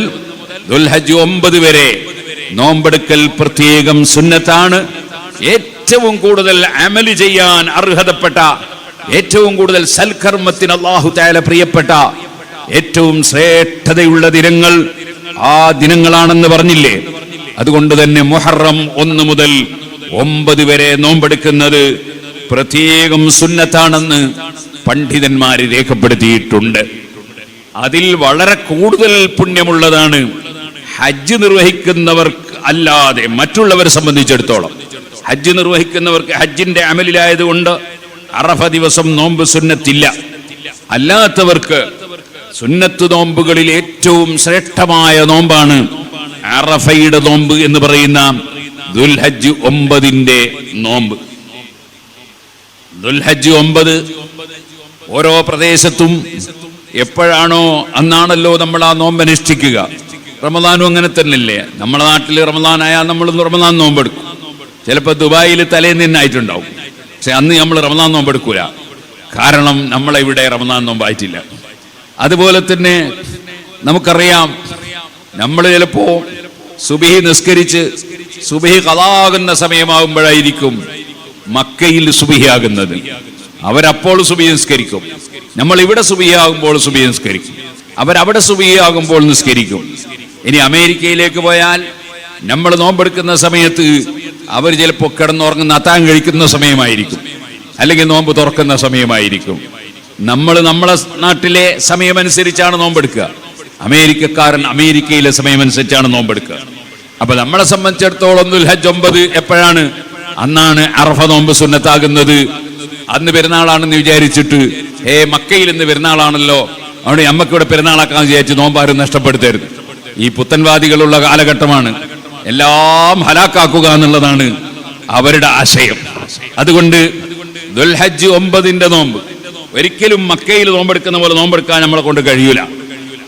ദുൽഹജ്ജ് 9 വരെ നോമ്പെടുക്കൽ പ്രത്യേകം സുന്നത്താണ്. ഏറ്റവും കൂടുതൽ അമല് ചെയ്യാൻ അർഹതപ്പെട്ട, ഏറ്റവും കൂടുതൽ സൽക്കർമ്മത്തിന് അല്ലാഹു തആല പ്രിയപ്പെട്ട, ഏറ്റവും ശ്രേഷ്ഠതയുള്ള ദിനങ്ങൾ ആ ദിനങ്ങളാണെന്ന് പറഞ്ഞില്ലേ. അതുകൊണ്ട് തന്നെ മുഹറം 1 മുതൽ 9 വരെ നോമ്പെടുക്കുന്നത് പ്രത്യേകം സുന്നത്താണെന്ന് പണ്ഡിതന്മാര് രേഖപ്പെടുത്തിയിട്ടുണ്ട്. അതിൽ വളരെ കൂടുതൽ പുണ്യമുള്ളതാണ് ഹജ്ജ് നിർവഹിക്കുന്നവർക്ക് അല്ലാതെ മറ്റുള്ളവരെ സംബന്ധിച്ചിടത്തോളം. ഹജ്ജ് നിർവഹിക്കുന്നവർക്ക് ഹജ്ജിന്റെ അമലിലായതുകൊണ്ട് അറഫ ദിവസം നോമ്പ് സുന്നത്തില്ല. അല്ലാത്തവർക്ക് സുന്നത്ത് നോമ്പുകളിൽ ഏറ്റവും ശ്രേഷ്ഠമായ നോമ്പാണ് അറഫയുടെ നോമ്പ് എന്ന് പറയുന്ന ദുൽഹജ്ജ് 9ന്റെ നോമ്പ്. ദുൽഹജ്ജ് 9 ഓരോ പ്രദേശത്തും എപ്പോഴാണോ അന്നാണല്ലോ നമ്മൾ ആ നോമ്പ് അനുഷ്ഠിക്കുക. റമദാനും അങ്ങനെ തന്നെയല്ലേ. നമ്മുടെ നാട്ടിൽ റമദാനായാൽ നമ്മൾ റമദാൻ നോമ്പെടുക്കും. ചിലപ്പോൾ ദുബായിൽ തലേന്ന് തന്നെ ആയിട്ടുണ്ടാവും. പക്ഷെ അന്ന് നമ്മൾ റമദാൻ നോമ്പെടുക്കൂല. കാരണം നമ്മളെവിടെ റമദാൻ നോമ്പായിട്ടില്ല. അതുപോലെ തന്നെ നമുക്കറിയാം, നമ്മൾ ചിലപ്പോ സുബഹി നിസ്കരിച്ച് സുബഹി ഖളാകുന്ന സമയമാകുമ്പോഴായിരിക്കും മക്കയിൽ സുബഹി ആകുന്നത്. അവരപ്പോൾ സുബഹി നിസ്കരിക്കും. നമ്മൾ ഇവിടെ സുബഹി ആകുമ്പോൾ സുബഹി നിസ്കരിക്കും. അവരവിടെ സുബഹി ആകുമ്പോൾ നിസ്കരിക്കും. ഇനി അമേരിക്കയിലേക്ക് പോയാൽ നമ്മൾ നോമ്പെടുക്കുന്ന സമയത്ത് അവർ ചിലപ്പോൾ കിടന്നുറങ്ങുന്ന അത്താൻ കഴിക്കുന്ന സമയമായിരിക്കും, അല്ലെങ്കിൽ നോമ്പ് തുറക്കുന്ന സമയമായിരിക്കും. നമ്മൾ നമ്മളെ നാട്ടിലെ സമയമനുസരിച്ചാണ് നോമ്പെടുക്കുക. അമേരിക്കക്കാരൻ അമേരിക്കയിലെ സമയമനുസരിച്ചാണ് നോമ്പെടുക്കുക. അപ്പൊ നമ്മളെ സംബന്ധിച്ചിടത്തോളം ദുൽഹജ്ജ് 9 എപ്പോഴാണ്? അന്നാണ് അറഫ നോമ്പ് സുന്നത്താകുന്നത്. അന്ന് പെരുന്നാളാണെന്ന് വിചാരിച്ചിട്ട് മക്കയിൽ ഇന്ന് പെരുന്നാളാണല്ലോ, അവിടെ നമ്മക്കിവിടെ പെരുന്നാളാക്കാന്ന് വിചാരിച്ച് നോമ്പാരും നഷ്ടപ്പെടുത്തരുത്. ഈ പുത്തൻവാദികളുള്ള കാലഘട്ടമാണ്. എല്ലാം ഹലാക്കാക്കുക എന്നുള്ളതാണ് അവരുടെ ആശയം. അതുകൊണ്ട് ദുൽഹജ്ജ് 9ന്റെ നോമ്പ് ഒരിക്കലും മക്കയിൽ നോമ്പെടുക്കുന്ന പോലെ നോമ്പെടുക്കാൻ നമ്മളെ കൊണ്ട് കഴിയൂല,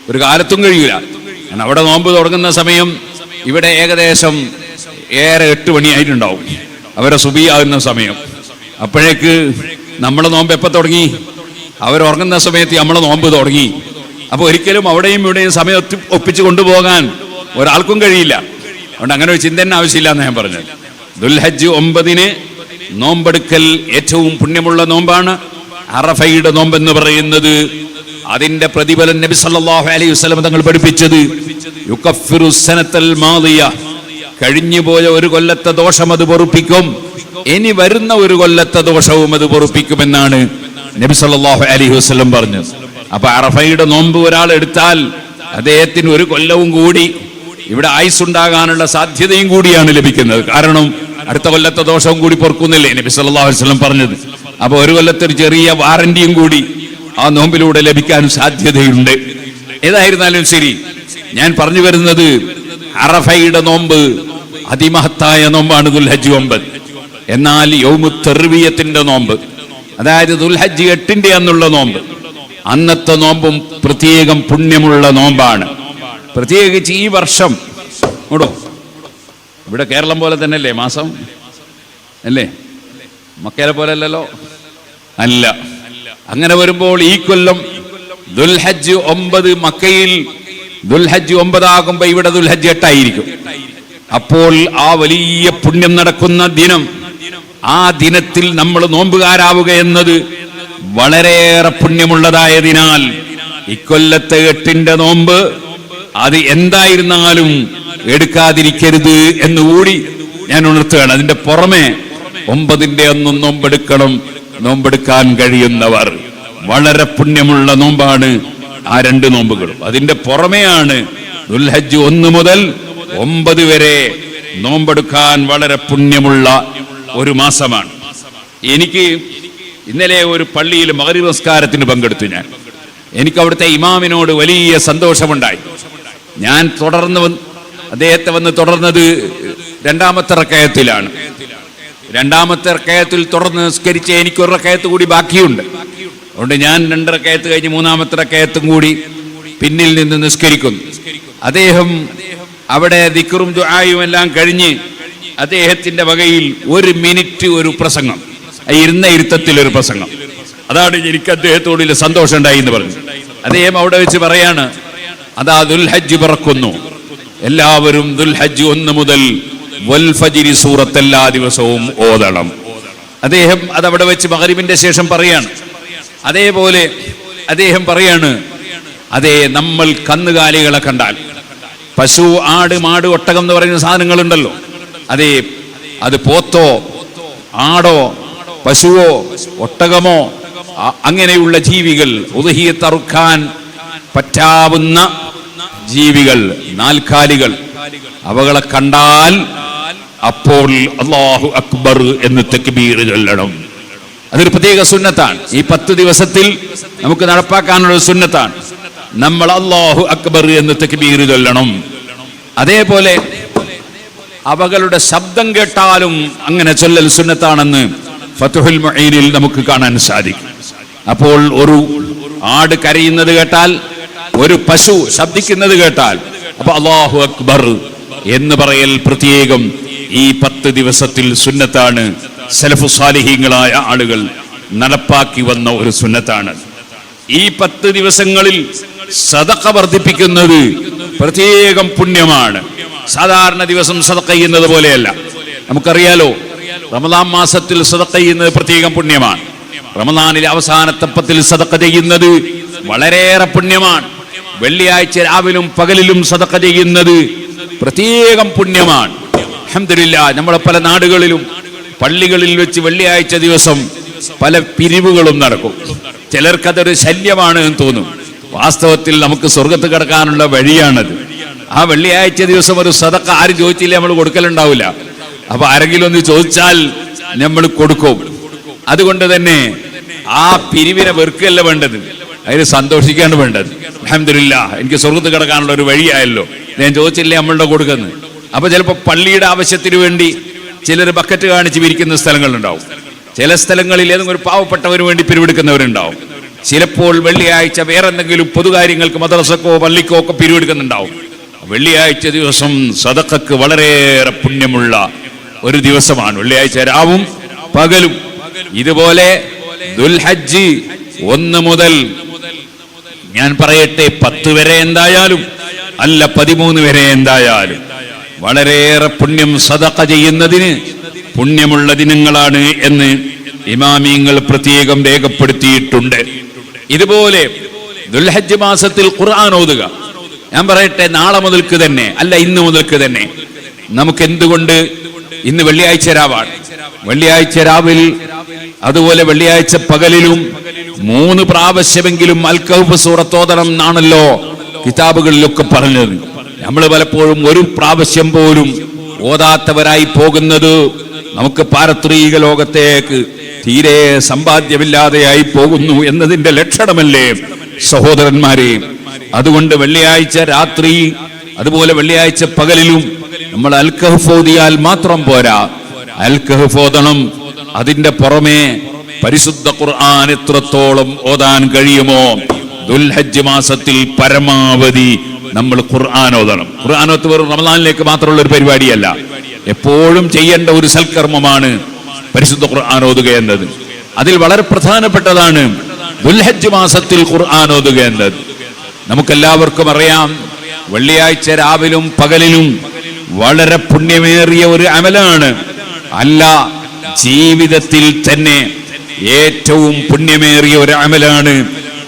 ഒരു കാലത്തും കഴിയൂല. കാരണം അവിടെ നോമ്പ് തുടങ്ങുന്ന സമയം ഇവിടെ ഏകദേശം 8 മണിയായിട്ടുണ്ടാവും, അവരെ സുബഹി ആകുന്ന സമയം. അപ്പോഴേക്ക് നമ്മളെ നോമ്പ് എപ്പോൾ തുടങ്ങി? അവരുറങ്ങുന്ന സമയത്ത് നമ്മളെ നോമ്പ് തുടങ്ങി. അപ്പോൾ ഒരിക്കലും അവിടെയും ഇവിടെയും സമയം ഒപ്പിച്ച് കൊണ്ടുപോകാൻ ഒരാൾക്കും കഴിയില്ല. അതുകൊണ്ട് അങ്ങനെ ഒരു ചിന്തന ആവശ്യമില്ല എന്ന് ഞാൻ പറഞ്ഞത്. ദുൽഹജ്ജ് 9 നോമ്പെടുക്കൽ ഏറ്റവും പുണ്യമുള്ള നോമ്പാണ്. അറഫയുടെ നോമ്പെന്ന് പറയുന്നത് അതിന്റെ പ്രതിഫലം നബി സല്ലല്ലാഹു അലൈഹി വസല്ലം തങ്ങൾ പഠിപ്പിച്ചത് യുകഫിറു സനത്തൽ മാദിയ, കഴിഞ്ഞുപോയ ഒരു കൊല്ലത്തെ ദോഷം അത് പൊറുപ്പിക്കും, ഇനി വരുന്ന ഒരു കൊല്ലത്തെ ദോഷവും അത് പൊറുപ്പിക്കുമെന്നാണ് നബി സല്ലല്ലാഹു അലൈഹി വസല്ലം പറഞ്ഞത്. അപ്പൊ അറഫയുടെ നോമ്പ് ഒരാൾ എടുത്താൽ അദ്ദേഹത്തിന് ഒരു കൊല്ലവും കൂടി ഇവിടെ ആയുസ്സുണ്ടാകാനുള്ള സാധ്യതയും കൂടിയാണ് ലഭിക്കുന്നത്. കാരണം അടുത്ത കൊല്ലത്തെ ദോഷവും കൂടി പൊറുക്കുന്നില്ലേ നബി സല്ലല്ലാഹു അലൈഹി വസല്ലം പറഞ്ഞത്. അപ്പൊ ഒരു കൊല്ലത്തെ ഒരു ചെറിയ വാറന്റിയും കൂടി ആ നോമ്പിലൂടെ ലഭിക്കാൻ സാധ്യതയുണ്ട്. ഏതായിരുന്നാലും ശരി, ഞാൻ പറഞ്ഞു വരുന്നത് അറഫയുടെ നോമ്പ് അതിമഹത്തായ നോമ്പാണ് ദുൽഹജ്ജ് 9. എന്നാൽ യൗമു തർവിയത്തിന്റെ നോമ്പ്, അതായത് ദുൽഹജ്ജ് 8 അന്നുള്ള നോമ്പ്, അന്നത്തെ നോമ്പും പ്രത്യേകം പുണ്യമുള്ള നോമ്പാണ്. പ്രത്യേകിച്ച് ഈ വർഷം ഇവിടെ കേരളം പോലെ തന്നെയല്ലേ മാസം അല്ലേ? മക്കയിലെ പോലെ അല്ലല്ലോ, അല്ല. അങ്ങനെ വരുമ്പോൾ ഈ കൊല്ലം ദുൽഹജ്ജ് 9 മക്കയിൽ ദുൽഹജ്ജ് 9 ആകുമ്പോ ഇവിടെ ദുൽഹജ്ജ് 8 ആയിരിക്കും. അപ്പോൾ ആ വലിയ പുണ്യം നടക്കുന്ന ദിനം, ആ ദിനത്തിൽ നമ്മൾ നോമ്പുകാരാവുക എന്നത് വളരെയേറെ പുണ്യമുള്ളതായതിനാൽ ഇക്കൊല്ലത്തെ 8 നോമ്പ് അത് എന്തായിരുന്നാലും എടുക്കാതിരിക്കരുത് എന്നുകൂടി ഞാൻ ഉണർത്തുകയാണ്. അതിന്റെ പുറമെ 9 അന്നും നോമ്പെടുക്കണം. നോമ്പെടുക്കാൻ കഴിയുന്നവർ, വളരെ പുണ്യമുള്ള നോമ്പാണ് ആ 2 നോമ്പുകളും. അതിന്റെ പുറമെയാണ് ദുൽഹജ്ജ് 1 മുതൽ 9 വരെ നോമ്പെടുക്കാൻ വളരെ പുണ്യമുള്ള ഒരു മാസമാണ്. എനിക്ക് ഇന്നലെ ഒരു പള്ളിയിൽ മഗ്‌രിബ് നമസ്കാരത്തിന് പങ്കെടുത്തു. എനിക്ക് അവിടുത്തെ ഇമാമിനോട് വലിയ സന്തോഷമുണ്ടായി. ഞാൻ അദ്ദേഹത്തെ വന്ന് തുടർന്നത് 2ാമത്തെ റക്അത്തിലാണ്. 2ാമത്തെ റക്അത്തിൽ തുടർന്ന് നിസ്കരിച്ച് എനിക്കൊരു റക്അത്ത് കൂടി ബാക്കിയുണ്ട്. അതുകൊണ്ട് ഞാൻ 2 റക്അത്ത് കഴിഞ്ഞ് 3ാമത്തെ റക്അത്തും കൂടി പിന്നിൽ നിന്ന് നിസ്കരിക്കുന്നു. അദ്ദേഹം അവിടെ ദിക്റും ദുആയും എല്ലാം കഴിഞ്ഞ് അദ്ദേഹത്തിന്റെ വകയിൽ 1 മിനിറ്റ് ഒരു പ്രസംഗം, ഇരുന്ന ഇരുത്തത്തിൽ ഒരു പ്രസംഗം. അതാണ് എനിക്ക് അദ്ദേഹത്തോടുള്ള സന്തോഷം ഉണ്ടായി എന്ന് പറഞ്ഞു. അദ്ദേഹം അവിടെ വെച്ച് പറയാണ്, അതാ ദുൽഹജ്ജ് പിറക്കുന്നു, എല്ലാവരും ദുൽഹജ്ജ് 1 മുതൽ വൽ ഫജ്രി സൂറത്ത് എല്ലാ ദിവസവും ഓതണം. അദ്ദേഹം അതവിടെ വെച്ച് മഗ്‌രിബിന്റെ ശേഷം പറയാണ്. അതേപോലെ അദ്ദേഹം പറയാണ്, അതേ നമ്മൾ കന്നുകാലികളെ കണ്ടാൽ, പശു, ആട്, മാട്, ഒട്ടകം എന്ന് പറയുന്ന സാധനങ്ങളുണ്ടല്ലോ, അതേ അത് പോത്തോ ആടോ പശുവോ ഒട്ടകമോ അങ്ങനെയുള്ള ജീവികൾ, ഉദ്ഹിയ്യത്ത് അറുക്കാൻ പറ്റാവുന്ന ജീവികൾ, നാൽക്കാലികൾ, അവകളെ കണ്ടാൽ അപ്പോൾ അല്ലാഹു അക്ബർ എന്ന് തക്ബീർ ചൊല്ലണം. അതൊരു പ്രത്യേക സുന്നത്താണ്. ഈ 10 ദിവസത്തിൽ നമുക്ക് നടപ്പാക്കാനുള്ള സുന്നത്താണ്. നമ്മൾ അല്ലാഹു അക്ബർ എന്ന് തക്ബീർ ചൊല്ലണം. അതേപോലെ അവകളുടെ ശബ്ദം കേട്ടാലും അങ്ങനെ ചൊല്ലൽ സുന്നത്താണെന്ന് ഫത്ഹുൽ മുഈനിൽ നമുക്ക് കാണാൻ സാധിക്കും. അപ്പോൾ ഒരു ആട് കരയുന്നത് കേട്ടാൽ, ഒരു പശു ശബ്ദിക്കുന്നത് കേട്ടാൽ, അപ്പൊ അല്ലാഹു അക്ബർ എന്ന് പറയൽ പ്രത്യേകം ഈ 10 ദിവസത്തിൽ സുന്നത്താണ്. സലഫു സാലിഹീങ്ങളായ ആളുകൾ നടപ്പാക്കി വന്ന ഒരു സുന്നത്താണ്. ഈ 10 ദിവസങ്ങളിൽ സദഖ വർദ്ധിപ്പിക്കുന്നത് പ്രത്യേകം പുണ്യമാണ്. സാധാരണ ദിവസം സദഖ ചെയ്യുന്നത് പോലെയല്ല. നമുക്കറിയാലോ, റമദാൻ മാസത്തിൽ സദഖ ചെയ്യുന്നത് പ്രത്യേകം പുണ്യമാണ്. റമദാനിലെ അവസാനത്തെ 10 സദഖ ചെയ്യുന്നത് വളരെയേറെ പുണ്യമാണ്. വെള്ളിയാഴ്ച രാവിലും പകലിലും സദഖ ചെയ്യുന്നത് പ്രത്യേകം പുണ്യമാണ്. അൽഹംദുലില്ലാഹ്, നമ്മുടെ പല നാടുകളിലും പള്ളികളിൽ വെച്ച് വെള്ളിയാഴ്ച ദിവസം പല പിരിവുകളും നടക്കും. ചിലർക്കതൊരു ശല്യമാണ് എന്ന് തോന്നും. വാസ്തവത്തിൽ നമുക്ക് സ്വർഗത്ത് കിടക്കാനുള്ള വഴിയാണത്. ആ വെള്ളിയാഴ്ച ദിവസം ഒരു സദഖ ആരും ചോദിച്ചില്ല നമ്മൾ കൊടുക്കലുണ്ടാവില്ല. അപ്പൊ ആരെങ്കിലും ഒന്ന് ചോദിച്ചാൽ നമ്മൾ കൊടുക്കും. അതുകൊണ്ട് തന്നെ ആ പിരിവിനെ വെറുക്കല്ല വേണ്ടത്, അതിന് സന്തോഷിക്കാണ് വേണ്ടത്. അൽഹംദുലില്ലാഹ്, എനിക്ക് സ്വർഗത്ത് കിടക്കാനുള്ള ഒരു വഴിയായല്ലോ, ഞാൻ ചോദിച്ചില്ലേ നമ്മളുടെ കൊടുക്കുന്നത്. അപ്പൊ ചിലപ്പോൾ പള്ളിയുടെ ആവശ്യത്തിന് വേണ്ടി ചിലർ ബക്കറ്റ് കാണിച്ച് വിരിക്കുന്ന സ്ഥലങ്ങളുണ്ടാവും. ചില സ്ഥലങ്ങളിൽ ഏതെങ്കിലും ഒരു പാവപ്പെട്ടവന് വേണ്ടി പിരിവെടുക്കുന്നവരുണ്ടാവും. ചിലപ്പോൾ വെള്ളിയാഴ്ച വേറെ എന്തെങ്കിലും പൊതുകാര്യങ്ങൾക്ക് മദ്രസക്കോ പള്ളിക്കോ ഒക്കെ പിരിവെടുക്കുന്നുണ്ടാവും. വെള്ളിയാഴ്ച ദിവസം സദഖക്ക് വളരെയേറെ പുണ്യമുള്ള ഒരു ദിവസമാണ്. വെള്ളിയാഴ്ച രാവും പകലും. ഇതുപോലെ ദുൽഹജ്ജ് 1 മുതൽ ഞാൻ പറയട്ടെ 10 വരെ എന്തായാലും അല്ല 13 വരെ എന്തായാലും വളരെയേറെ പുണ്യം സദഖ ചെയ്യുന്നതിന് പുണ്യമുള്ള ദിനങ്ങളാണ് എന്ന് ഇമാമിയങ്ങൾ പ്രത്യേകം രേഖപ്പെടുത്തിയിട്ടുണ്ട്. ഇതുപോലെ ദുൽഹജ്ജ് മാസത്തിൽ ഖുർആൻ ഓതുക. ഞാൻ പറയട്ടെ, നാളെ മുതൽക്ക് തന്നെ അല്ല ഇന്ന് മുതൽക്ക് തന്നെ നമുക്ക് എന്തുകൊണ്ട് ഇന്ന് വെള്ളിയാഴ്ച രാവാണ്, വെള്ളിയാഴ്ച രാവിൽ അതുപോലെ വെള്ളിയാഴ്ച പകലിലും 3 പ്രാവശ്യമെങ്കിലും അൽ കഹ്ഫ് സൂറത്ത് ഓതണം എന്നാണല്ലോ കിതാബുകളിലൊക്കെ പറഞ്ഞത്. നമ്മൾ പലപ്പോഴും 1 പ്രാവശ്യം പോലും ഓതാത്തവരായി പോകുന്നത് നമുക്ക് പാരത്രിക ലോകത്തേക്ക് തീരെ സമ്പാദ്യമില്ലാതെയായി പോകുന്നു എന്നതിന്റെ ലക്ഷണമല്ലേ സഹോദരന്മാരെ? അതുകൊണ്ട് വെള്ളിയാഴ്ച രാത്രി അതുപോലെ വെള്ളിയാഴ്ച പകലിലും നമ്മൾ അൽ കഹ്ഫ് ഓതിയാൽ മാത്രം പോരാ, അൽ കഹ്ഫ് ഓതണം. അതിന്റെ പുറമെ പരിശുദ്ധ ഖുർആൻ എത്രത്തോളം ഓതാൻ കഴിയുമോ ദുൽഹജ്ജ് മാസത്തിൽ പരമാവധി നമ്മൾ ഖുർആൻ ഓതണം. ഖുർആൻ ഓത്ത് വെറും റമദാനിലേക്ക് മാത്രമുള്ള ഒരു പരിപാടിയല്ല, എപ്പോഴും ചെയ്യേണ്ട ഒരു സൽക്കർമ്മമാണ് പരിശുദ്ധ ഖുർആൻ ഓതുക എന്നത്. അതിൽ വളരെ പ്രധാനപ്പെട്ടതാണ് ദുൽഹജ്ജ് മാസത്തിൽ ഖുർആൻ ഓതുക എന്നത്. നമുക്കെല്ലാവർക്കും അറിയാം, വെള്ളിയാഴ്ച രാവിലും പകലിലും വളരെ പുണ്യമേറിയ ഒരു അമലാണ്. അല്ല, ജീവിതത്തിൽ തന്നെ ഏറ്റവും പുണ്യമേറിയ ഒരു അമലാണ്